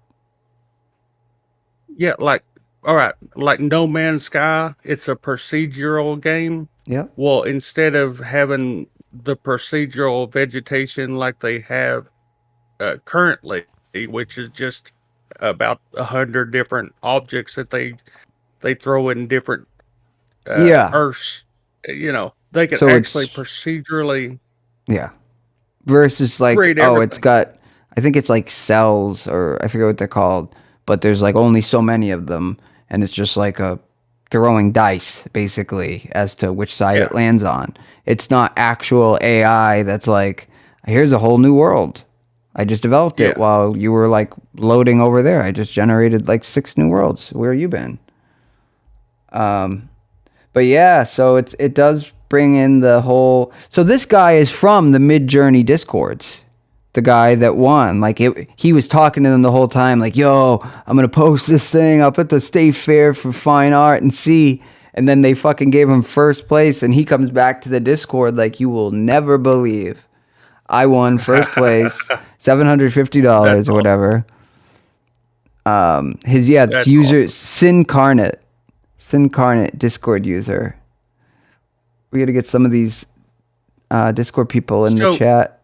Yeah, like, all right, like No Man's Sky, it's a procedural game. Yeah. Well, instead of having the procedural vegetation like they have currently, which is just about 100 different objects that they throw in different Earths, you know, they can actually procedurally. Yeah. Versus like, everything. It's got, I think it's like cells, or I forget what they're called, but there's like only so many of them, and it's just like a throwing dice basically as to which side it lands on. It's not actual AI that's like, here's a whole new world. I just developed it while you were like loading over there. I just generated like 6 new worlds. Where you been? But yeah, so it does bring in the whole. So this guy is from the Mid-Journey Discords. The guy that won, like he was talking to them the whole time, like, "Yo, I'm gonna post this thing up at the State Fair for fine art and see." And then they fucking gave him first place, and he comes back to the Discord like, "You will never believe, I won first place, $750 or whatever." His user awesome. Sincarnate Discord user. We got to get some of these Discord people in the chat.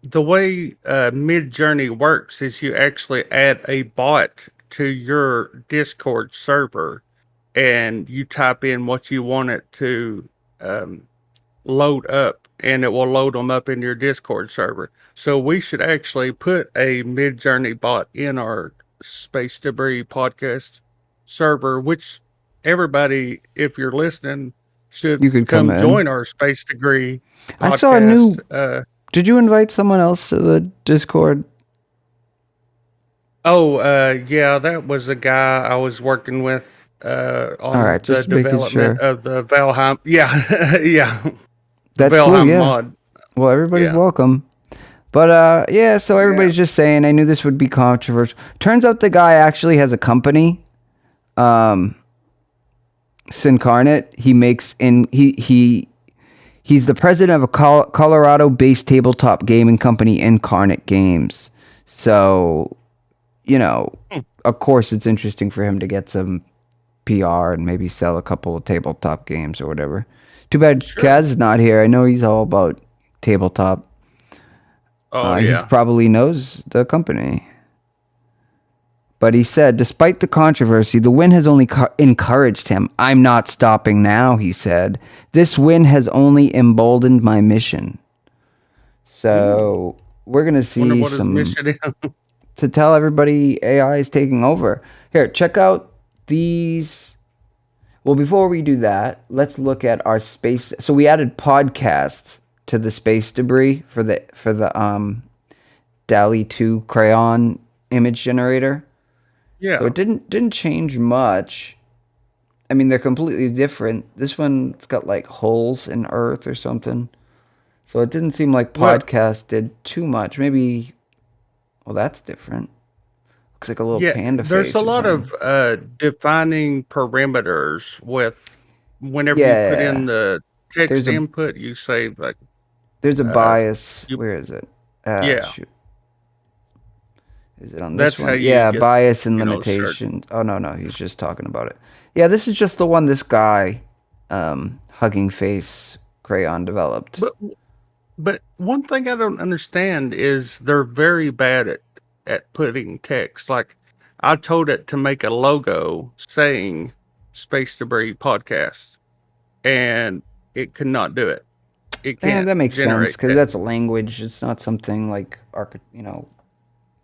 The way Mid-Journey works is you actually add a bot to your Discord server, and you type in what you want it to load up, and it will load them up in your Discord server. So we should actually put a Mid-Journey bot in our Space Debris podcast server, which everybody, if you're listening, should come join our Space Degree podcast. I saw a new... Did you invite someone else to the Discord? Oh, yeah, that was a guy I was working with on the development of the Valheim. Yeah, yeah. That's Valheim cool, yeah. mod. Well, everybody's welcome. But, yeah, so everybody's just saying, I knew this would be controversial. Turns out the guy actually has a company. Sincarnate. He makes He's the president of a Colorado-based tabletop gaming company, Incarnate Games. So, you know, of course it's interesting for him to get some PR and maybe sell a couple of tabletop games or whatever. Too bad Kaz is not here. I know he's all about tabletop. Oh, yeah. He probably knows the company. But he said, despite the controversy, the win has only encouraged him. I'm not stopping now, he said. This win has only emboldened my mission. So we're going to see Wonder what his some... mission is. to tell everybody AI is taking over. Here, check out these. Well, before we do that, let's look at our space. So we added podcasts to the space debris for the DALL-E 2 crayon image generator. Yeah. So it didn't change much. I mean, they're completely different. This one's got like holes in Earth or something. So it didn't seem like podcast did too much. Maybe. Well, that's different. Looks like a little panda face. There's a lot of defining parameters with whenever you put in the text input, you say like. There's a bias. Where is it? Yeah. Shoot. Is it on this That's one? how you get, bias and limitations. Oh, no, he's just talking about it. Yeah, this is just the one this guy, Hugging Face Crayon developed. But one thing I don't understand is they're very bad at putting text. Like, I told it to make a logo saying Space Debris Podcast, and it could not do it. It can't. That makes sense, because text. that's a language. It's not something like,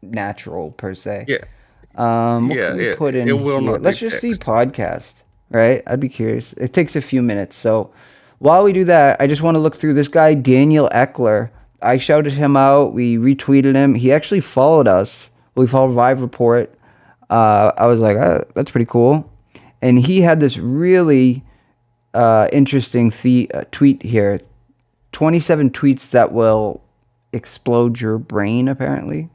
natural per se. Yeah. What can we put in it will here? not Let's do just see text. podcast, right? I'd be curious. It takes a few minutes. So while we do that, I just want to look through this guy, Daniel Eckler. I shouted him out. We retweeted him. He actually followed us. We followed Vive Report. I was like, that's pretty cool. And he had this really interesting tweet here. 27 tweets that will explode your brain, apparently.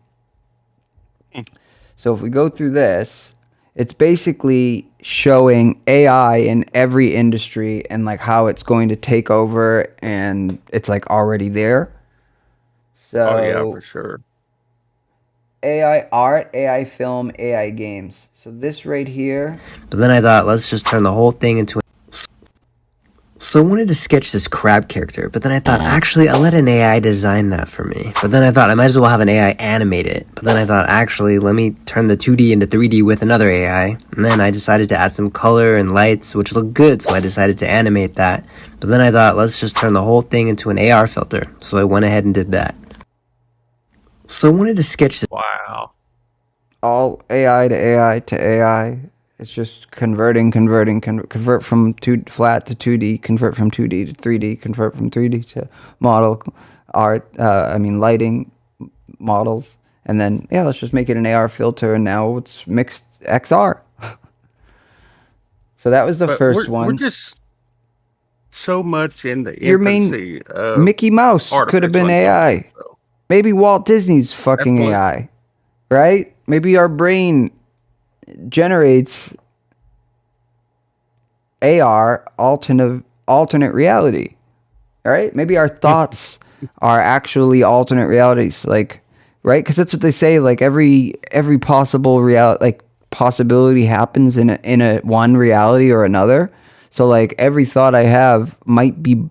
So if we go through this, it's basically showing AI in every industry and like how it's going to take over, and it's like already there. So Oh yeah, for sure. AI art, AI film, AI games. So this right here. But then I thought, let's just turn the whole thing into. So I wanted to sketch this crab character, but then I thought, actually, I'll let an AI design that for me. But then I thought, I might as well have an AI animate it. But then I thought, actually, let me turn the 2D into 3D with another AI. And then I decided to add some color and lights, which look good, so I decided to animate that. But then I thought, let's just turn the whole thing into an AR filter. So I went ahead and did that. So I wanted to sketch this. Wow. All AI to AI to AI. It's just convert from flat to 2D, convert from 2D to 3D, convert from 3D to model art, lighting models. And then, let's just make it an AR filter, and now it's mixed XR. So that was the first one. We're just so much in the Your infancy of Mickey Mouse could have been AI. So. Maybe Walt Disney's fucking AI, right? Maybe our brain generates AR, alternate reality, right? Maybe our thoughts are actually alternate realities, like, right? Because that's what they say. Like every possible possibility happens in a one reality or another. So like every thought I have might be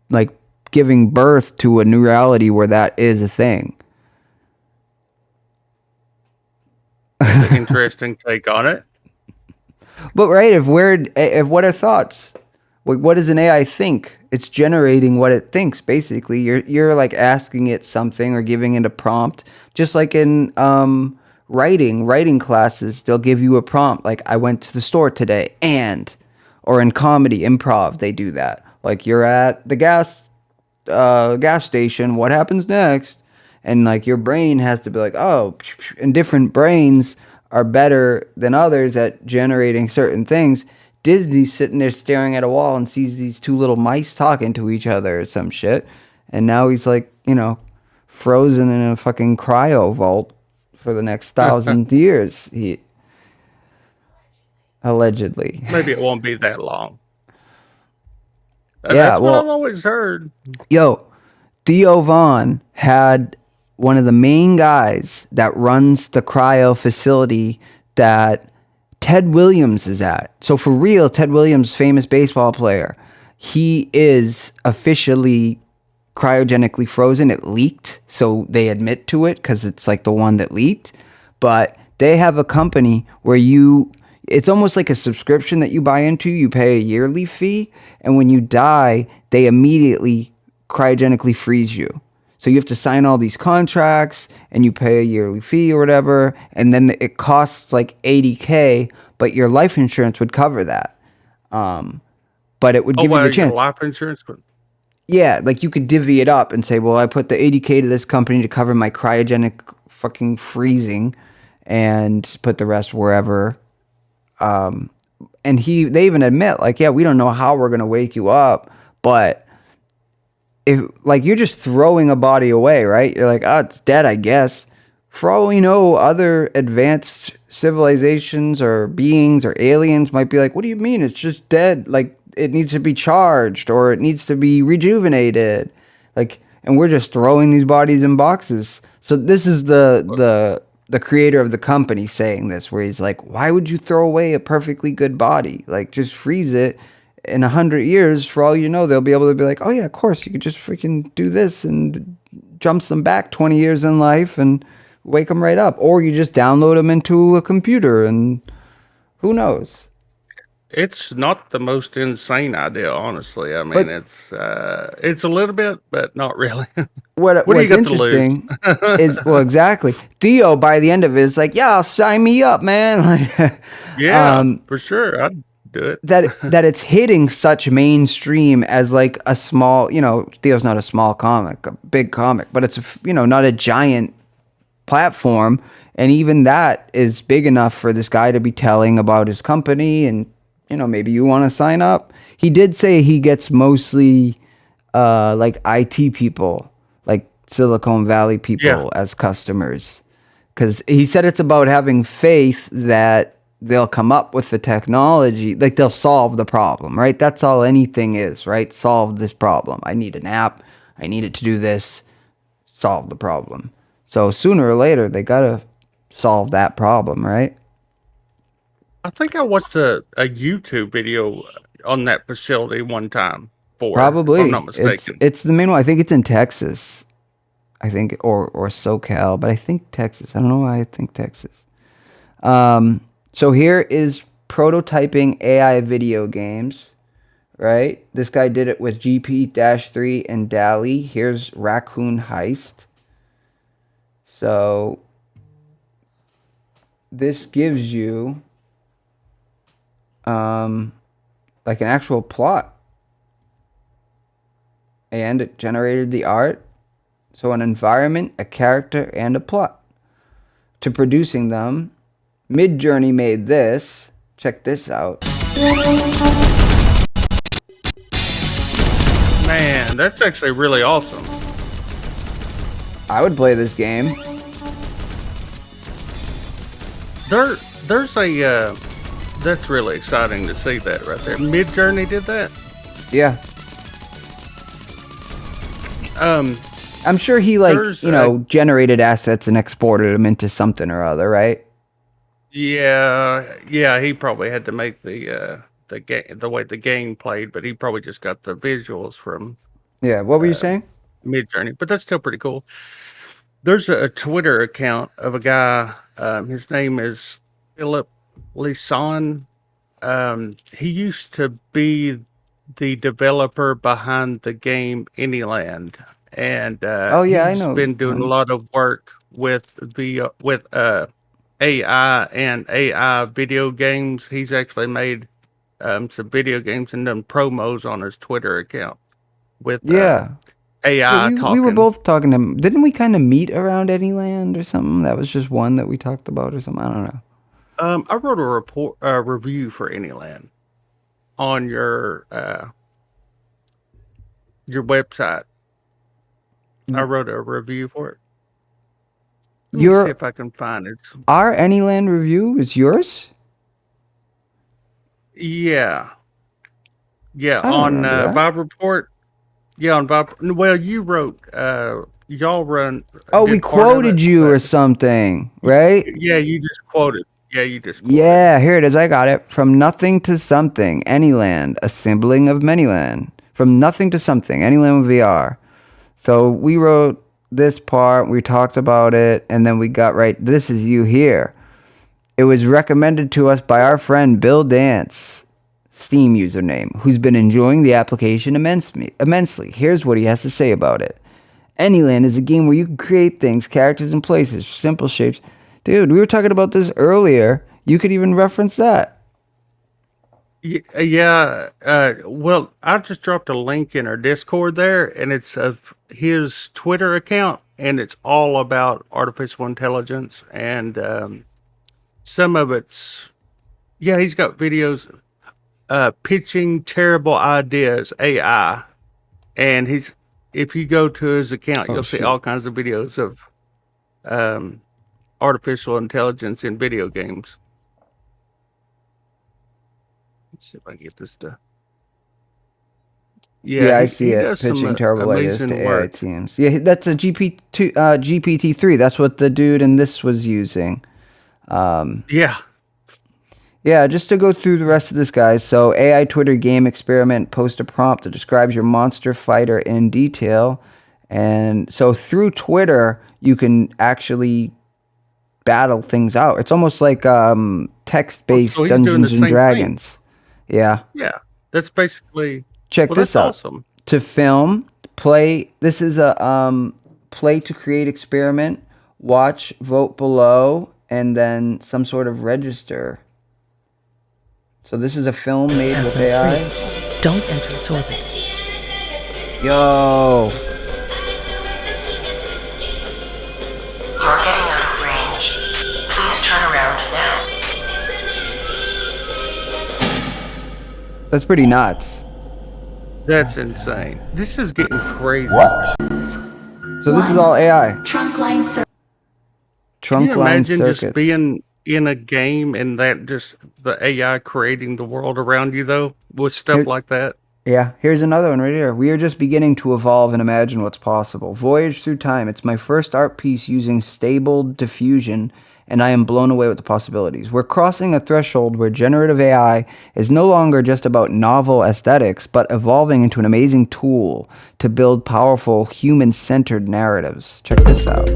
like giving birth to a new reality where that is a thing. That's an interesting take on it. But right, if what are thoughts? What does an AI think? It's generating what it thinks. Basically, you're like asking it something or giving it a prompt. Just like in writing classes, they'll give you a prompt. Like, I went to the store today, or in comedy, improv, they do that. Like, you're at the gas station. What happens next? And like your brain has to be like, oh, and different brains are better than others at generating certain things. Disney's sitting there staring at a wall and sees these two little mice talking to each other or some shit. And now he's like, frozen in a fucking cryo vault for the next 1,000 years. Allegedly. Maybe it won't be that long. That's what I've always heard. Yo, Theo Vaughn had one of the main guys that runs the cryo facility that Ted Williams is at. So for real, Ted Williams, famous baseball player, he is officially cryogenically frozen. It leaked, so they admit to it because it's like the one that leaked. But They have a company where it's almost like a subscription that you buy into. You pay a yearly fee, and when you die, they immediately cryogenically freeze you. So you have to sign all these contracts, and you pay a yearly fee or whatever, and then it costs like $80K, but your life insurance would cover that. But it would give you the chance. Life insurance, but Yeah, like you could divvy it up and say, well, I put the $80K to this company to cover my cryogenic fucking freezing, and put the rest wherever. And they even admit, like, yeah, we don't know how we're gonna wake you up, but if like you're just throwing a body away, right? You're like, oh, it's dead, I guess. For all we know, other advanced civilizations or beings or aliens might be like, what do you mean? It's just dead. Like, it needs to be charged or it needs to be rejuvenated. Like, and we're just throwing these bodies in boxes. So this is the creator of the company saying this, where he's like, why would you throw away a perfectly good body? Like, just freeze it. In 100 years, for all you know, they'll be able to be like, oh yeah, of course, you could just freaking do this and jumps them back 20 years in life and wake them right up. Or you just download them into a computer and who knows? it's not the most insane idea, honestly. I mean, it's a little bit, but not really. What's do you got to lose? interesting is, well, exactly. Theo, by the end of it, is like, yeah, sign me up, man. Yeah, for sure. I'd do it. that it's hitting such mainstream as like a small, Theo's not a small comic, a big comic, but it's not a giant platform, and even that is big enough for this guy to be telling about his company, and maybe you want to sign up. He did say he gets mostly like IT people, like Silicon Valley people as customers, because he said it's about having faith that they'll come up with the technology, like they'll solve the problem, right? That's all anything is, right? Solve this problem. I need an app. I need it to do this. Solve the problem. So sooner or later, they got to solve that problem, right? I think I watched a YouTube video on that facility one time. Probably. If I'm not mistaken. It's the main one. I think it's in Texas. I think, or SoCal, but I think Texas. I don't know why I think Texas. So here is prototyping AI video games, right? This guy did it with GP-3 and DALL-E. Here's Raccoon Heist. So this gives you like an actual plot. And it generated the art. So an environment, a character, and a plot. To producing them, Midjourney made this. Check this out. Man, that's actually really awesome. I would play this game. There's a that's really exciting to see that right there. Midjourney did that. Yeah. I'm sure he generated assets and exported them into something or other, right? Yeah. He probably had to make the game, the way the game played, but he probably just got the visuals from. Yeah. What were you saying? Midjourney, but that's still pretty cool. There's a Twitter account of a guy. His name is Philip Lisan. He used to be the developer behind the game Anyland, and I know. Been doing a lot of work with AI and AI video games. He's actually made some video games and done promos on his Twitter account with AI talking. We were both talking to him. Didn't we kind of meet around Anyland or something? That was just one that we talked about or something. I don't know. I wrote a review for Anyland on your website. I wrote a review for it. Let me see if I can find it. Our Anyland review is yours? Yeah, on Vibe Report. Yeah, on Vibe. Well, you wrote. Y'all run. Oh, we quoted you or something, right? Yeah, you just quoted. Yeah, you just quoted. Yeah, here it is. I got it. From nothing to something, Anyland, a sibling of Manyland. From nothing to something, Anyland with VR. So we wrote this part, we talked about it, and then we got right, this is you here. It was recommended to us by our friend Bill Dance, Steam username, who's been enjoying the application immensely. Here's what he has to say about it. Anyland is a game where you can create things, characters, and places, simple shapes. Dude, we were talking about this earlier. You could even reference that. Yeah. Well, I just dropped a link in our Discord there, and it's of his Twitter account, and it's all about artificial intelligence, and some of it's, yeah, he's got videos pitching terrible ideas, AI, and if you go to his account, you'll see all kinds of videos of artificial intelligence in video games. Let's see if I can get this to. Yeah, I see it. does some Pitching terrible ideas to amazing AI work. teams. Yeah, that's a GPT-3. That's what the dude in this was using. Yeah. Yeah, just to go through the rest of this, guys. So, AI Twitter game experiment, post a prompt that describes your monster fighter in detail. And so through Twitter, you can actually battle things out. It's almost like text-based so he's doing the Dungeons same and thing. Dragons. Yeah. Yeah. That's basically. Check Well, this that's out. awesome. To film, play. This is a play to create experiment. Watch, vote below, and then some sort of register. So this is a film made with AI. Don't enter its orbit. Yo. You're getting out of range. Please turn around now. That's pretty nuts. That's insane. This is getting crazy. So this is all AI. Trunk line Can you Trunk line imagine circuits. just being in a game and that just the AI creating the world around you though with stuff Here- like that? Yeah, here's another one right here. We are just beginning to evolve and imagine what's possible. Voyage through time. It's my first art piece using stable diffusion, and I am blown away with the possibilities. We're crossing a threshold where generative AI is no longer just about novel aesthetics, but evolving into an amazing tool to build powerful, human-centered narratives. Check this out.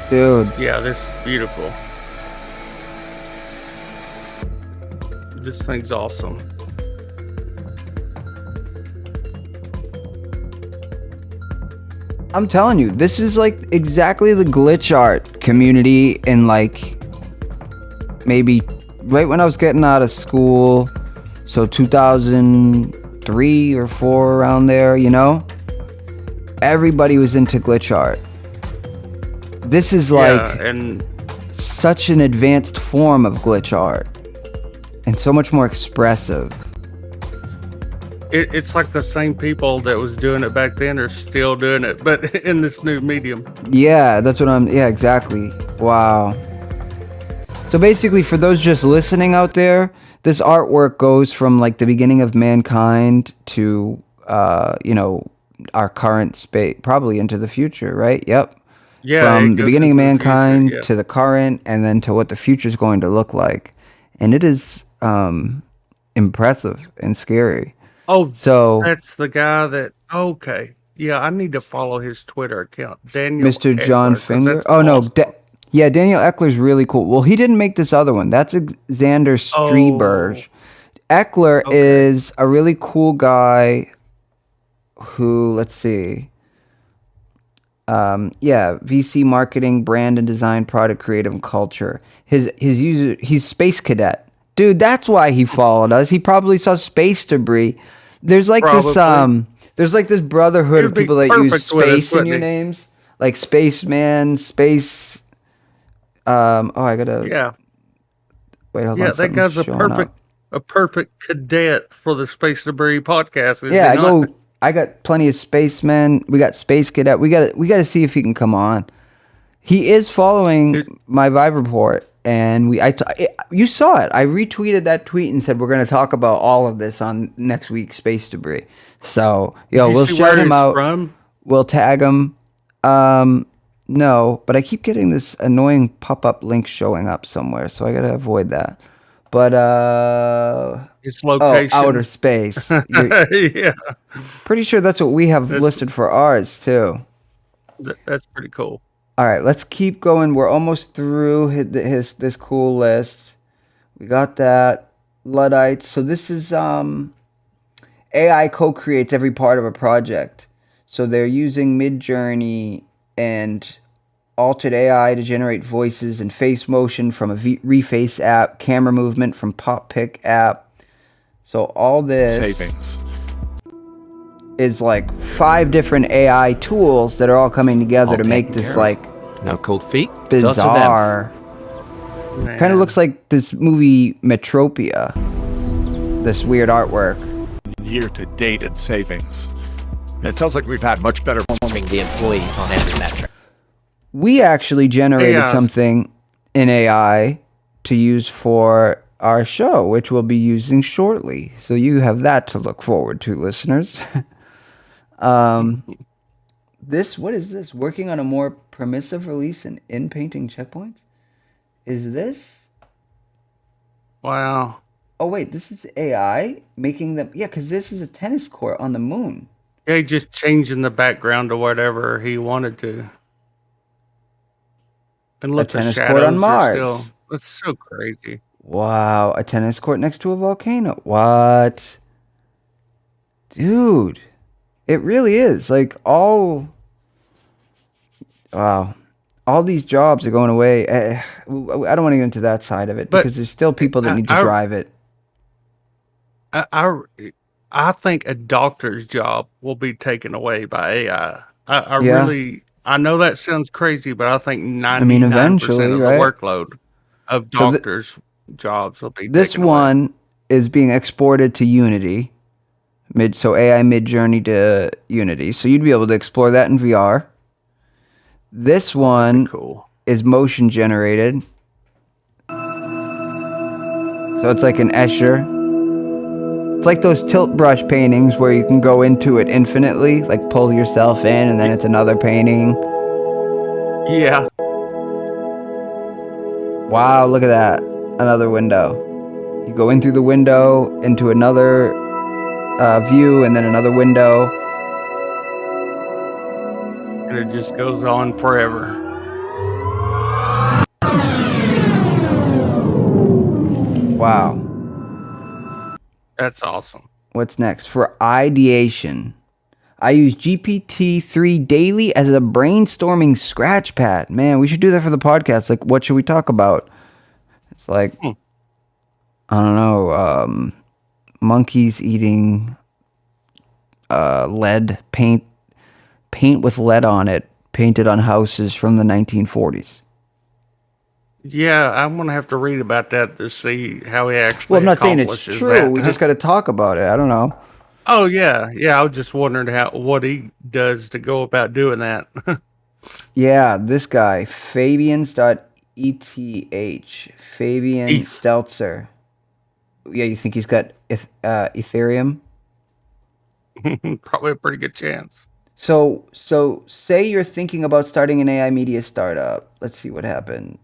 Dude, Yeah, this is beautiful. This thing's awesome. I'm telling you, this is like exactly the glitch art community in like maybe right when I was getting out of school. So 2003 or 4 around there, you know? Everybody was into glitch art. This is like Yeah, and such an advanced form of glitch art and so much more expressive. it's like the same people that was doing it back then are still doing it, but in this new medium. Yeah, that's what yeah, exactly. Wow. So basically, for those just listening out there, this artwork goes from like the beginning of mankind to, you know, our current space, probably into the future, right? Yep. Yeah, From it the goes beginning of into the future, mankind yeah. to the current, and then to what the future is going to look like. And it is impressive and scary. Oh, So, that's the guy that. Okay, yeah, I need to follow his Twitter account, Daniel. Mr. John Eckler, 'cause Finger. that's Oh no, awesome. yeah, Daniel Eckler's really cool. Well, he didn't make this other one. That's Xander Streberg. Eckler Okay. is a really cool guy who, let's see. Yeah, VC marketing, brand and design, product creative and culture. His user, he's Space Cadet. Dude, that's why he followed us. He probably saw space debris. There's like this Probably. there's like this brotherhood He of would be people that use perfect with us, space in wouldn't your he? names. Like Spaceman, Space oh, I gotta Yeah, wait, hold yeah, on. that something's guy's showing up. a perfect cadet for the Space Debris podcast. Is Yeah, he not? I got plenty of spacemen. We got Space Cadet. We got to see if he can come on. He is following my Vibe report, and you saw it. I retweeted that tweet and said we're going to talk about all of this on next week's Space Debris. So, yo, Did you we'll see shout where him he's out. from? We'll tag him. No, but I keep getting this annoying pop-up link showing up somewhere, so I got to avoid that. But Its oh, location. outer space. You're Yeah, pretty sure that's what we have listed for ours too. that's pretty cool. All right, let's keep going. We're almost through his this cool list. We got that Luddites. So this is AI co-creates every part of a project. So they're using Midjourney and altered AI to generate voices and face motion from a Reface app, camera movement from PopPic app. So all this Savings. is like 5 different AI tools that are all coming together All to make taken this care like of. No cold feet. It's us or them. bizarre. Man. Kind of looks like this movie Metropia. This weird artwork. Year-to-date savings. It sounds like we've had much better. Informing the employees on every metric. We actually generated Yeah. something in AI to use for our show, which we'll be using shortly. So you have that to look forward to, listeners. This, what is this? Working on a more permissive release and in-painting checkpoints? Is this? Wow. Oh wait, this is AI making them. Yeah, because this is a tennis court on the moon. Yeah, he just changing the background to whatever he wanted to. And look, the tennis court shadows on are Mars. still. That's so crazy. Wow, a tennis court next to a volcano. What? Dude, it really is. Like all. Wow. All these jobs are going away. I don't want to get into that side of it But because there's still people that need to drive it. I think a doctor's job will be taken away by AI. I Yeah. really, I know that sounds crazy, but I think 99% mean, eventually, of the right? workload of So doctors' jobs will be This taken away. one is being exported to Unity. So AI Midjourney to Unity. So you'd be able to explore that in VR. This one Cool. is motion generated. So it's like an Escher. It's like those tilt brush paintings where you can go into it infinitely, like pull yourself in and then it's another painting. Yeah. Wow, look at that. Another window. You go in through the window into another view and then another window. And it just goes on forever. Wow. That's awesome. What's next? For ideation, I use GPT-3 daily as a brainstorming scratch pad. Man, we should do that for the podcast. Like, what should we talk about? It's like, I don't know, monkeys eating lead paint with lead on it, painted on houses from the 1940s. Yeah, I'm gonna have to read about that to see how he actually. Well, I'm not saying it's accomplishes true. that. We just got to talk about it. I don't know. Oh yeah. I was just wondering what he does to go about doing that. Yeah, this guy, Fabians.eth. Fabian ETH. Stelzer. Yeah, you think he's got Ethereum? Probably a pretty good chance. So say you're thinking about starting an AI media startup. Let's see what happened.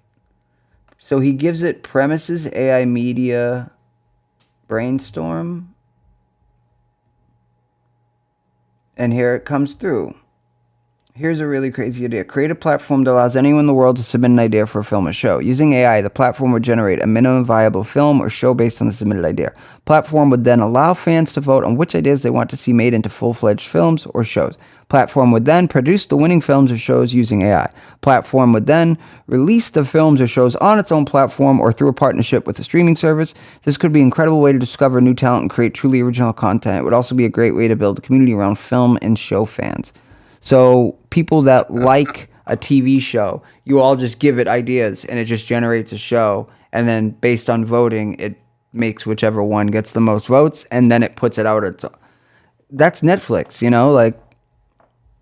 So he gives it premises AI media brainstorm. And here it comes through. Here's a really crazy idea. Create a platform that allows anyone in the world to submit an idea for a film or show. Using AI, the platform would generate a minimum viable film or show based on the submitted idea. Platform would then allow fans to vote on which ideas they want to see made into full-fledged films or shows. Platform would then produce the winning films or shows using AI. Platform would then release the films or shows on its own platform or through a partnership with a streaming service. This could be an incredible way to discover new talent and create truly original content. It would also be a great way to build a community around film and show fans. So people that like a TV show, you all just give it ideas and it just generates a show. And then based on voting, it makes whichever one gets the most votes and then it puts it out. That's Netflix, you know, like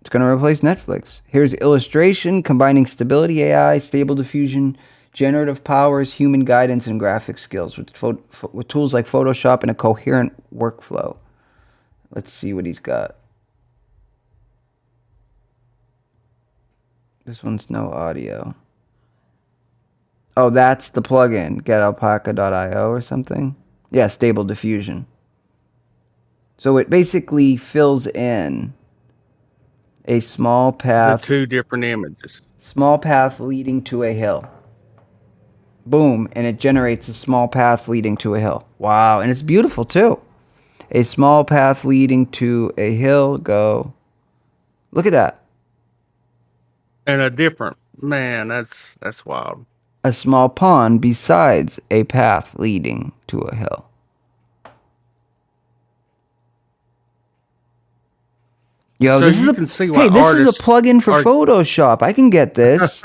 it's going to replace Netflix. Here's illustration, combining stability AI, stable diffusion, generative powers, human guidance, and graphic skills with tools like Photoshop and a coherent workflow. Let's see what he's got. This one's no audio. Oh, that's the plugin. Getalpaca.io or something. Yeah, stable diffusion. So it basically fills in a small The path. two different images. Small path leading to a hill. Boom, and it generates a small path leading to a hill. Wow, and it's beautiful too. A small path leading to a hill. Go. Look at that. And a different man, that's wild. A small pond besides a path leading to a hill. Yo, So this is you a can see why hey. This is a artists plugin for are- Photoshop. I can get this.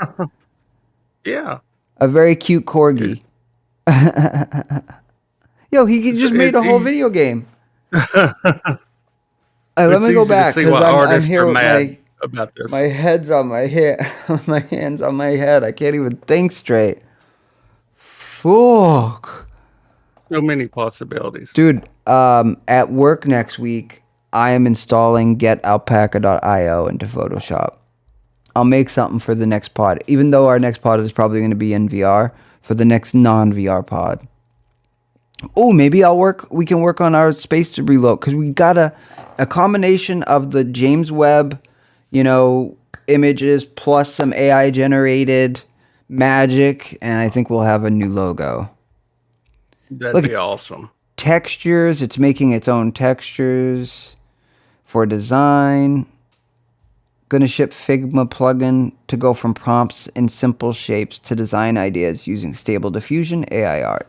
Yeah. A very cute corgi. Yo, he just made a whole video game. Let me go back because I'm artists here are with mad about this. my head's on my head. My hands on my head. I can't even think straight. Fuck. So many possibilities. Dude, at work next week, I am installing getalpaca.io into Photoshop. I'll make something for the next pod, even though our next pod is probably going to be in VR, for the next non-VR pod. Oh, maybe we can work on our space debris load, because we got a combination of the James Webb, images plus some AI generated magic, and I think we'll have a new logo. That'd be awesome. Textures, it's making its own textures for design. Gonna ship Figma plugin to go from prompts in simple shapes to design ideas using stable diffusion AI art.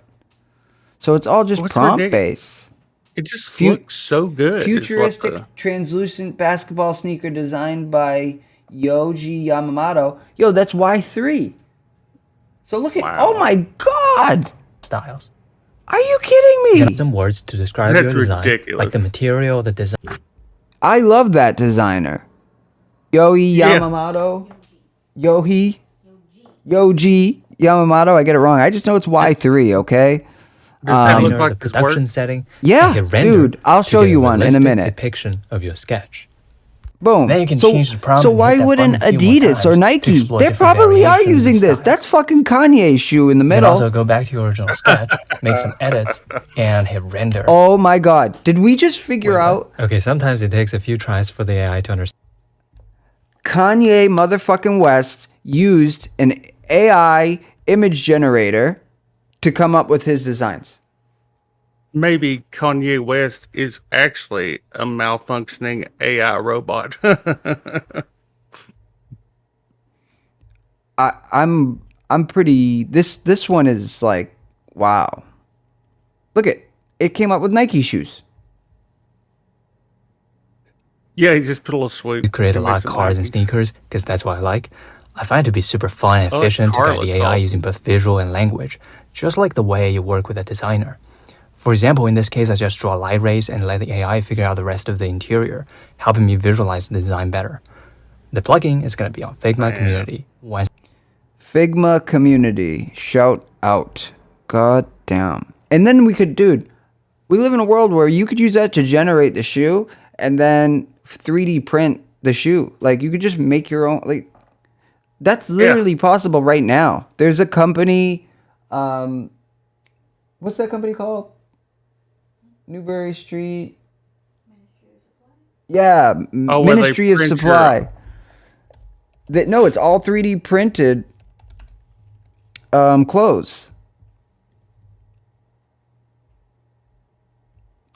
So it's all just What's prompt ridiculous? based. It just looks so good. is what Futuristic the- translucent basketball sneaker designed by Yoji Yamamoto. Yo, that's Y3. So look at, Wow. oh my God. styles. Are you kidding Use me? some words to describe That's your design, ridiculous. like the material, the design. I love that designer. Yoji Yeah. Yamamoto. Yoji Yamamoto. I get it wrong. I just know it's Y3, okay? Does that look the like this production work? setting. Yeah, and hit render dude, I'll to show get you one in a realistic minute. Depiction of your sketch. Boom. Then you can so, change the prompt So and why hit that wouldn't button a few more Adidas or times to Nike? explore They different probably are variations using and this. styles. That's fucking Kanye's shoe in the You can middle. also go back to your original sketch, make some edits, and hit render. Oh my God. Did we just figure out Okay, sometimes it takes a few tries for the AI to understand. Kanye motherfucking West used an AI image generator to come up with his designs? Maybe Kanye West is actually a malfunctioning AI robot. I'm pretty this one is like, wow. Look it came up with Nike shoes. Yeah, he just put a little swoop. You create a to lot make of some cars and Nikes. sneakers because that's what I like. I find it to be super fun and Oh, that efficient to car guide the looks AI awesome. using both visual and language, just like the way you work with a designer. For example, in this case, I just draw light rays and let the AI figure out the rest of the interior, helping me visualize the design better. The plugin is going to be on Figma Community. Figma community, shout out. God damn. And then we live in a world where you could use that to generate the shoe and then 3D print the shoe. Like you could just make your own, like that's literally possible right now. There's a company, what's that company called? Newbury Street. Yeah, Oh, where they Ministry of print your- Supply. No, it's all 3D printed clothes.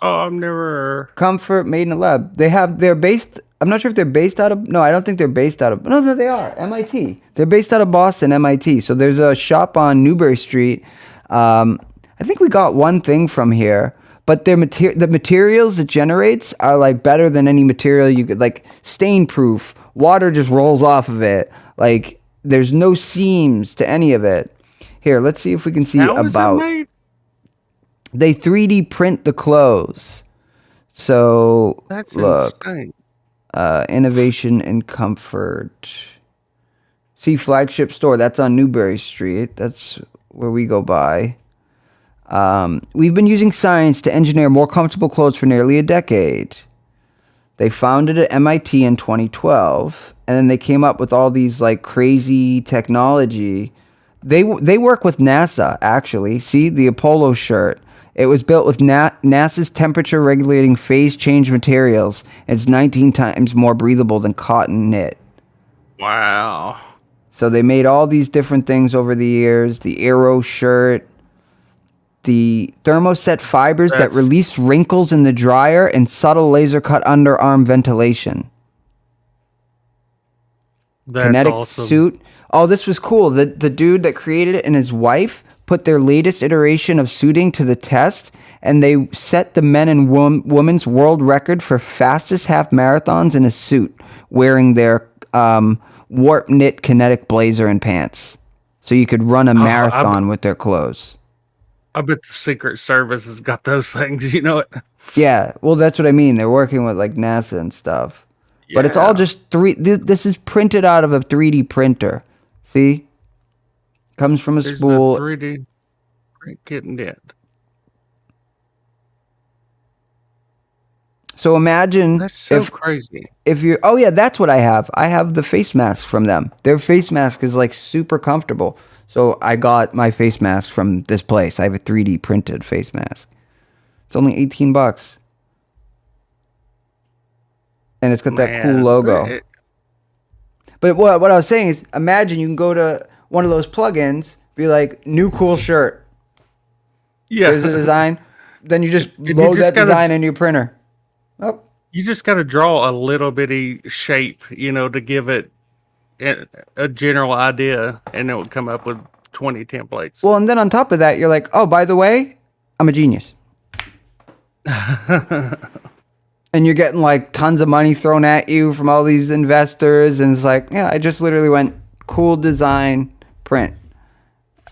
Oh, I've never. Comfort made in a lab. They're based. I'm not sure if they're based out of. No, I don't think they're based out of. No, they are. MIT. They're based out of Boston, MIT. So there's a shop on Newbury Street. I think we got one thing from here, but the materials it generates are like better than any material you could, like stain proof. Water just rolls off of it. Like there's no seams to any of it. Here, let's see if we can see How is that about. made? They 3D print the clothes. So That's look, insane. innovation and comfort. See flagship store. That's on Newbury Street. That's where we go by. We've been using science to engineer more comfortable clothes for nearly a decade. They founded at MIT in 2012, and then they came up with all these like crazy technology They work with NASA, actually. See, the Apollo shirt. It was built with NASA's temperature regulating phase change materials. It's 19 times more breathable than cotton knit. Wow. So they made all these different things over the years. The Aero shirt, the thermoset fibers that release wrinkles in the dryer, and subtle laser cut underarm ventilation. That's Kinetic awesome. suit. Oh, this was cool. The dude that created it and his wife put their latest iteration of suiting to the test, and they set the men and women's world record for fastest half marathons in a suit, wearing their warp knit kinetic blazer and pants. So you could run a marathon with their clothes. I bet the Secret Service has got those things, you know it? Yeah, well, that's what I mean. They're working with like NASA and stuff. But it's all just this is printed out of a 3D printer. See? Comes from a There's spool. the 3D print getting it. So imagine That's so crazy. If you're, oh yeah, that's what I have. I have the face mask from them. Their face mask is like super comfortable. So I got my face mask from this place. I have a 3D printed face mask. It's only $18. And it's got that cool logo. But what I was saying is, imagine you can go to one of those plugins, be like, new cool shirt. Yeah. There's a design. Then you just load that design in your printer. Oh. You just got to draw a little bitty shape, you know, to give it a general idea, and it will come up with 20 templates. Well, and then on top of that, you're like, oh, by the way, I'm a genius. And you're getting like tons of money thrown at you from all these investors. And it's like, yeah, I just literally went cool design, print,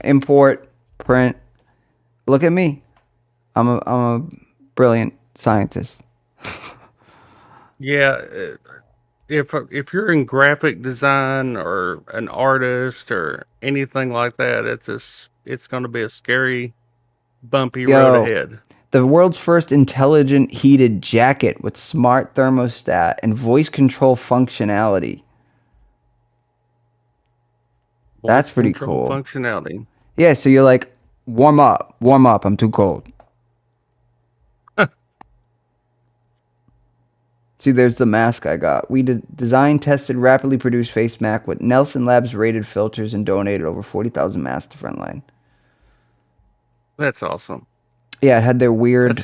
import, print. Look at me. I'm a brilliant scientist. Yeah. If you're in graphic design or an artist or anything like that, it's going to be a scary, bumpy road ahead. The world's first intelligent heated jacket with smart thermostat and voice control functionality. That's pretty cool. Functionality. Yeah, so you're like, warm up, I'm too cold. See, there's the mask I got. We designed, tested, rapidly produced face mask with Nelson Labs rated filters and donated over 40,000 masks to Frontline. That's awesome. Yeah, it had their weird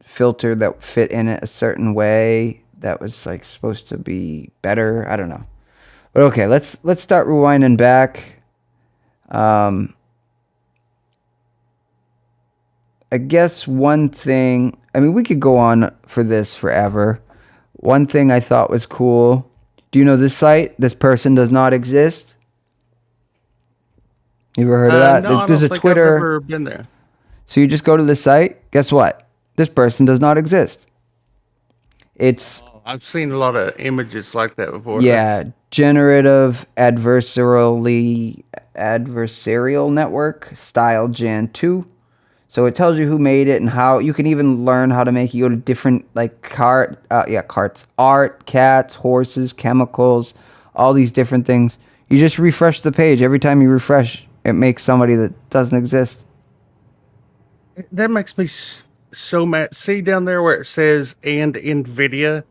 filter that fit in it a certain way that was like supposed to be better. I don't know. But okay, let's start rewinding back. I guess one thing, I mean, we could go on for this forever. One thing I thought was cool. Do you know this site? This person does not exist. You ever heard of that? No, There's I a don't think Twitter. I've ever been there. So you just go to the site. Guess what? This person does not exist. It's I've seen a lot of images like that before. yeah, generative adversarial network style Gen 2. So it tells you who made it and how. You can even learn how to make it. You go to different like carts, art, cats, horses, chemicals, all these different things. You just refresh the page. Every time you refresh, it makes somebody that doesn't exist. That makes me so mad. See down there where it says "and NVIDIA"?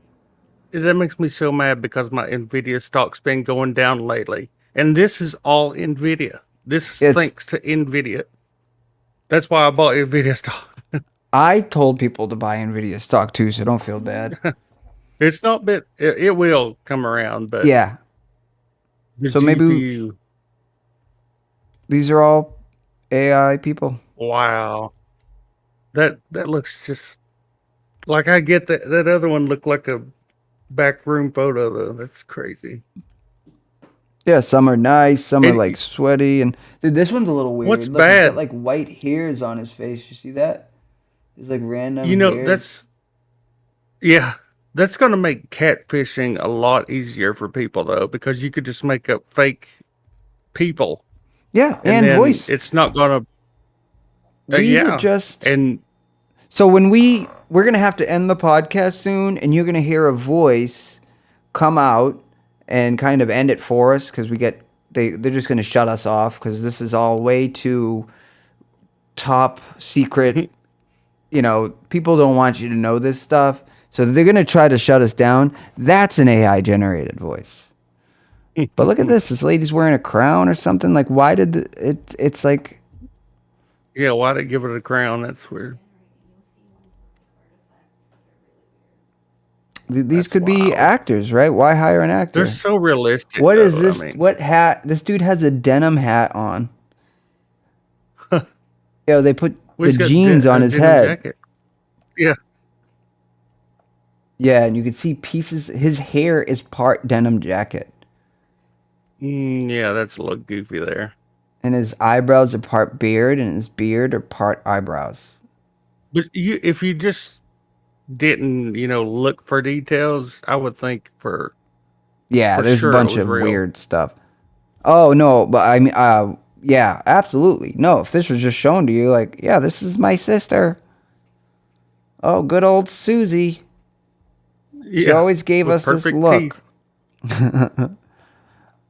That makes me so mad because my NVIDIA stock's been going down lately. And this is all NVIDIA. This is thanks to NVIDIA. That's why I bought NVIDIA stock. I told people to buy NVIDIA stock too, so don't feel bad. It's not been, it will come around, but yeah. So GPU, maybe these are all AI people. Wow. That looks just like, I get that other one looked like a backroom photo though. That's crazy. Yeah, some are nice, some are like sweaty, and dude, this one's a little weird. What's Look, bad? He's got like white hairs on his face. You see that? There's like random. You know, hairs. that's going to make catfishing a lot easier for people though, because you could just make up fake people. Yeah, and then voice. It's not going to. So when we're gonna have to end the podcast soon, and you're gonna hear a voice come out and kind of end it for us because we get they're just going to shut us off because this is all way too top secret. People don't want you to know this stuff, so they're going to try to shut us down. That's an AI generated voice. But look at this. This lady's wearing a crown or something. Like, why did it's like... Yeah, why did it give it a crown? That's weird. These could be actors, right? Why hire an actor? They're so realistic. What is this? What hat? This dude has a denim hat on. They put the jeans on his head. Jacket. Yeah. Yeah, and you can see pieces. His hair is part denim jacket. Yeah, that's a little goofy there. And his eyebrows are part beard, and his beard are part eyebrows. But if you just didn't, look for details, I would think for there's sure a bunch of real. weird stuff. Oh no, but I mean, yeah, absolutely. No, if this was just shown to you, like, yeah, this is my sister. Oh, good old Susie. Yeah, she always gave us this look.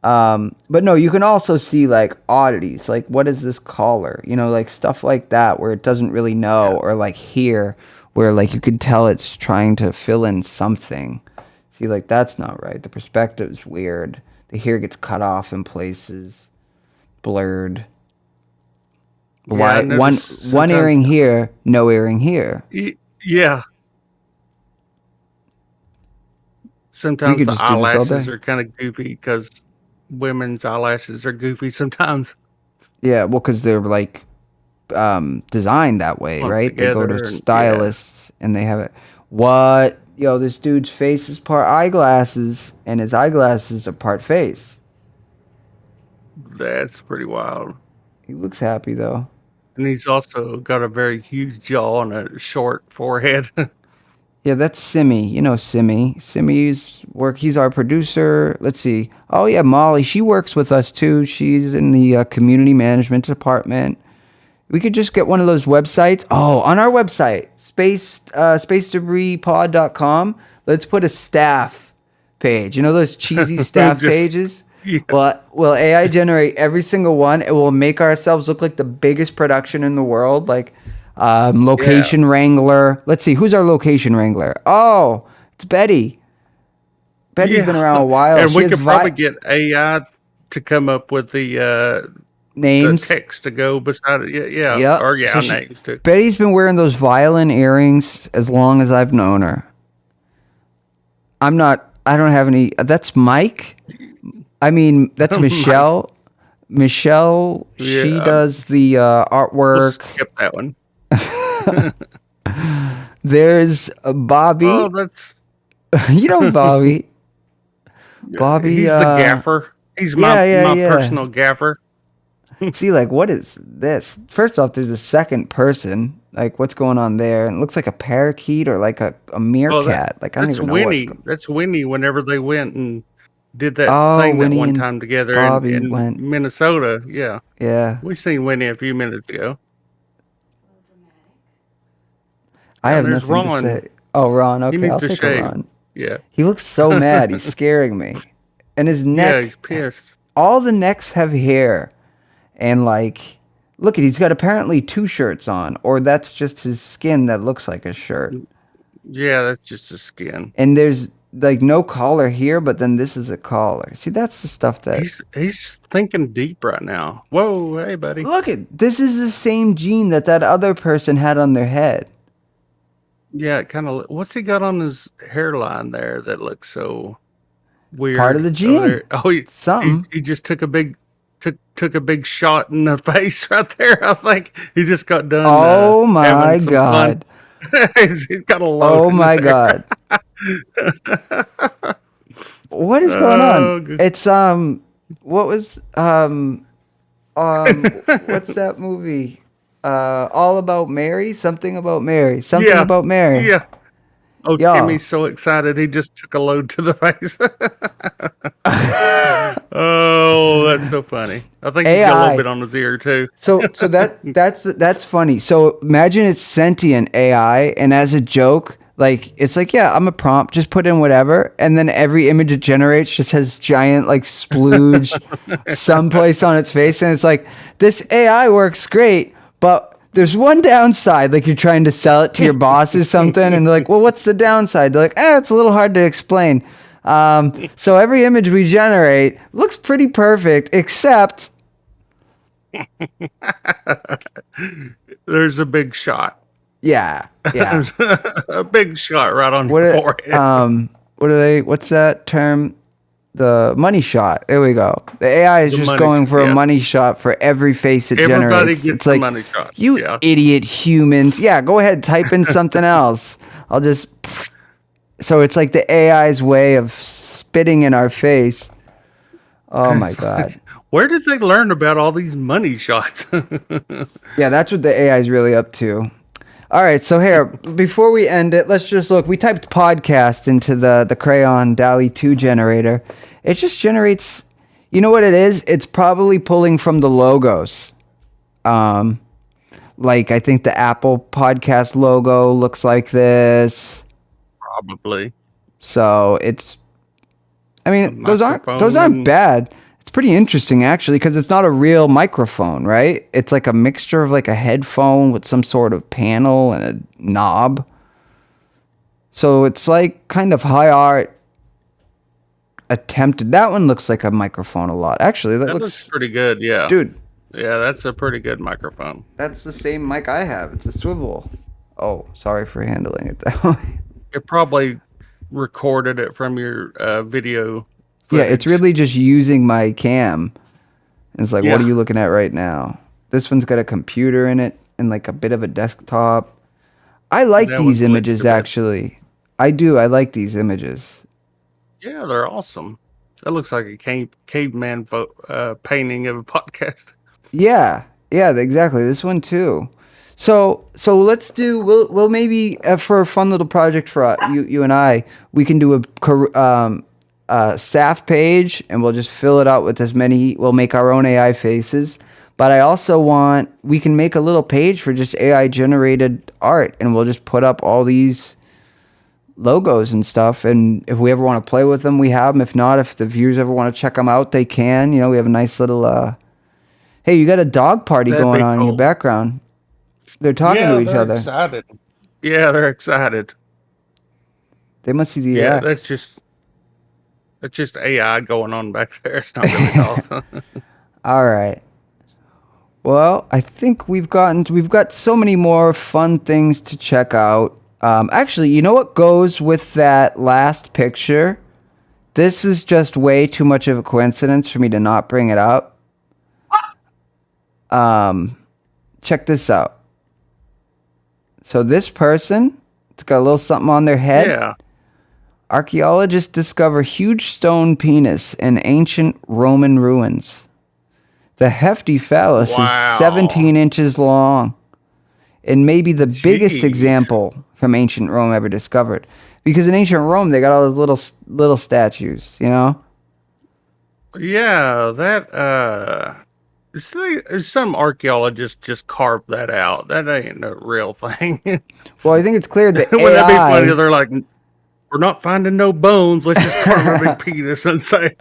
But no, you can also see like oddities, like what is this collar? Like stuff like that where it doesn't really know, or like here where like you could tell it's trying to fill in something. See, like that's not right. The perspective's weird. The hair gets cut off in places, blurred. Why one earring here, no earring here? Yeah. Sometimes the eyelashes are kind of goofy because women's eyelashes are goofy sometimes. Yeah, well, because they're like designed that way, right? They go to stylists and they have it. What? This dude's face is part eyeglasses and his eyeglasses are part face. That's pretty wild. He looks happy though. And he's also got a very huge jaw and a short forehead. Yeah, that's Simi. Simi. Simi's work. He's our producer. Let's see. Oh yeah, Molly. She works with us too. She's in the community management department. We could just get one of those websites. Oh, on our website, spacedebrispod.com. Let's put a staff page. Those cheesy staff pages? Yeah. Will AI generate every single one? It will make ourselves look like the biggest production in the world. Like location wrangler. Let's see. Who's our location wrangler? Oh, it's Betty. Betty's been around a while. And we could probably get AI to come up with the... names, the text to go beside it. Yeah. Or names too. Betty's been wearing those violin earrings as long as I've known her. I don't have any. That's Mike. I mean, that's Michelle. Michelle, she does the artwork. We'll skip that one. There's Bobby. Oh, that's Bobby. Bobby. He's the gaffer. He's my personal gaffer. See, like, what is this? First off, there's a second person. Like, what's going on there? And it looks like a parakeet or like a meerkat. I don't even know Winnie. That's Winnie whenever they went and did that thing Winnie that one time together in Minnesota. Yeah. Yeah. We seen Winnie a few minutes ago. I have nothing to say. Oh, Ron. Okay, I'll take a Ron. Yeah. He looks so mad. He's scaring me. And his neck. Yeah, he's pissed. All the necks have hair. And like, look, he's got apparently 2 shirts on, or that's just his skin that looks like a shirt. Yeah, that's just his skin. And there's like no collar here, but then this is a collar. See, that's the stuff that he's thinking deep right now. Whoa, hey, buddy. Look this is the same gene that other person had on their head. Yeah, it kind of. What's he got on his hairline there that looks so weird? Part of the gene. Oh, he just took a big. Took a big shot in the face right there. I think he just got done. Oh my god! He's got a load. Oh my god! What is going on? Good. It's what was what's that movie? All About Mary. Something about Mary. Something about Mary. Yeah. Oh, Timmy's so excited he just took a load to the face. Oh, that's so funny. I think he's got a little bit on his ear too. So that's funny. So imagine it's sentient AI, and as a joke, Like, it's like, yeah, I'm a prompt, just put in whatever, and then every image it generates just has giant, like, splooge someplace on its face, and it's like, this AI works great, but there's one downside, like you're trying to sell it to your boss or something, and they're like, well, what's the downside? They're like, it's a little hard to explain. So every image we generate looks pretty perfect, except... There's a big shot. Yeah. A big shot right on your forehead. What's that term? The money shot. There we go. The AI is just going for a money shot for every face it Everybody generates. gets It's the like, money shot. you idiot humans. Yeah, go ahead, type in something else. I'll just... So it's like the AI's way of spitting in our face. Oh my God. Where did they learn about all these money shots? Yeah, that's what the AI is really up to. All right, so here, before we end it, let's just look. We typed podcast into the Crayon DALL-E 2 generator. It just generates, you know what it is? It's probably pulling from the logos. Like, I think the Apple podcast logo looks like this. Probably. So it's, I mean, those aren't bad. It's pretty interesting, actually, because it's not a real microphone, right? It's like a mixture of like a headphone with some sort of panel and a knob. So it's like kind of high art attempted. That one looks like a microphone a lot. Actually, that looks pretty good, yeah. Dude. Yeah, that's a pretty good microphone. That's the same mic I have. It's a swivel. Oh, sorry for handling it that way. It probably recorded it from your video footage. Yeah, it's really just using my cam. And it's like, what are you looking at right now? This one's got a computer in it and like a bit of a desktop. I like these images, actually. I do. I like these images. Yeah, they're awesome. That looks like a caveman painting of a podcast. Yeah, exactly. This one too. So let's do. We'll maybe for a fun little project for you and I, we can do a staff page, and we'll just fill it out with as many. We'll make our own AI faces. But I also want we can make a little page for just AI generated art, and we'll just put up all these logos and stuff. And if we ever want to play with them, we have them. If not, if the viewers ever want to check them out, they can. You know, we have a nice little. Hey, you got a dog party going on in your background. They're talking to each other. Excited. Yeah, they're excited. They must see the Yeah, that's just AI going on back there. It's not really dogs. All right. Well, I think we've got so many more fun things to check out. Actually, you know what goes with that last picture? This is just way too much of a coincidence for me to not bring it up. Check this out. So this person, it's got a little something on their head. Yeah. Archaeologists discover huge stone penis in ancient Roman ruins. The hefty phallus is 17 inches long and maybe the biggest example from ancient Rome ever discovered. Because in ancient Rome, they got all those little statues, you know? Yeah, some archaeologists just carved that out. That ain't a real thing. Well, I think it's clear that Wouldn't that be funny? They're like, we're not finding no bones. Let's just carve a big penis and say.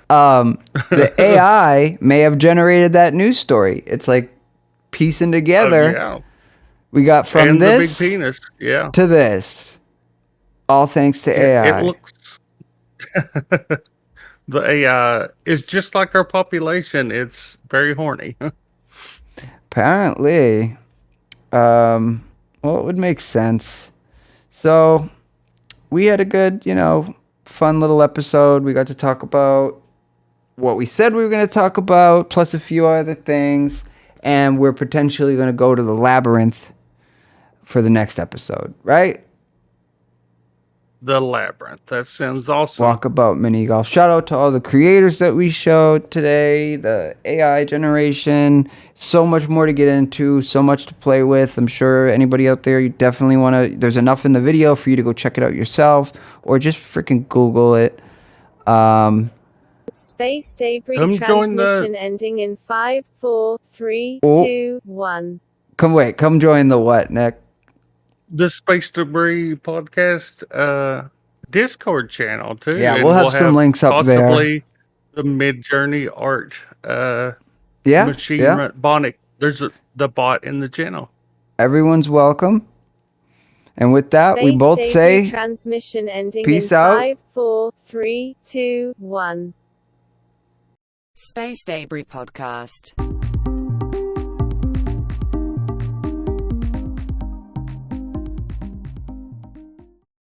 The AI may have generated that news story. It's like piecing together. We got from this the big penis. Yeah. to this. All thanks to AI. It looks. The AI is just like our population. It's very horny. Apparently. Well, it would make sense. So, we had a good, fun little episode. We got to talk about what we said we were going to talk about, plus a few other things. And we're potentially going to go to the labyrinth for the next episode, right? The labyrinth. That sounds awesome. Walkabout mini golf. Shout out to all the creators that we showed today. The AI generation. So much more to get into. So much to play with. I'm sure anybody out there, you definitely want to. There's enough in the video for you to go check it out yourself, or just freaking Google it. Space debris transmission ending in 5, 4, 3, 2, 1. Come join the what, Nick? the Space Debris podcast Discord channel too. Yeah, and we'll have some links up there. possibly the Mid-Journey art Yeah, machine yeah. run Bonic. There's the bot in the channel. Everyone's welcome. And with that, we Space both debris say transmission ending peace in out. 5, 4, 3, 2, 1. Space Debris Podcast.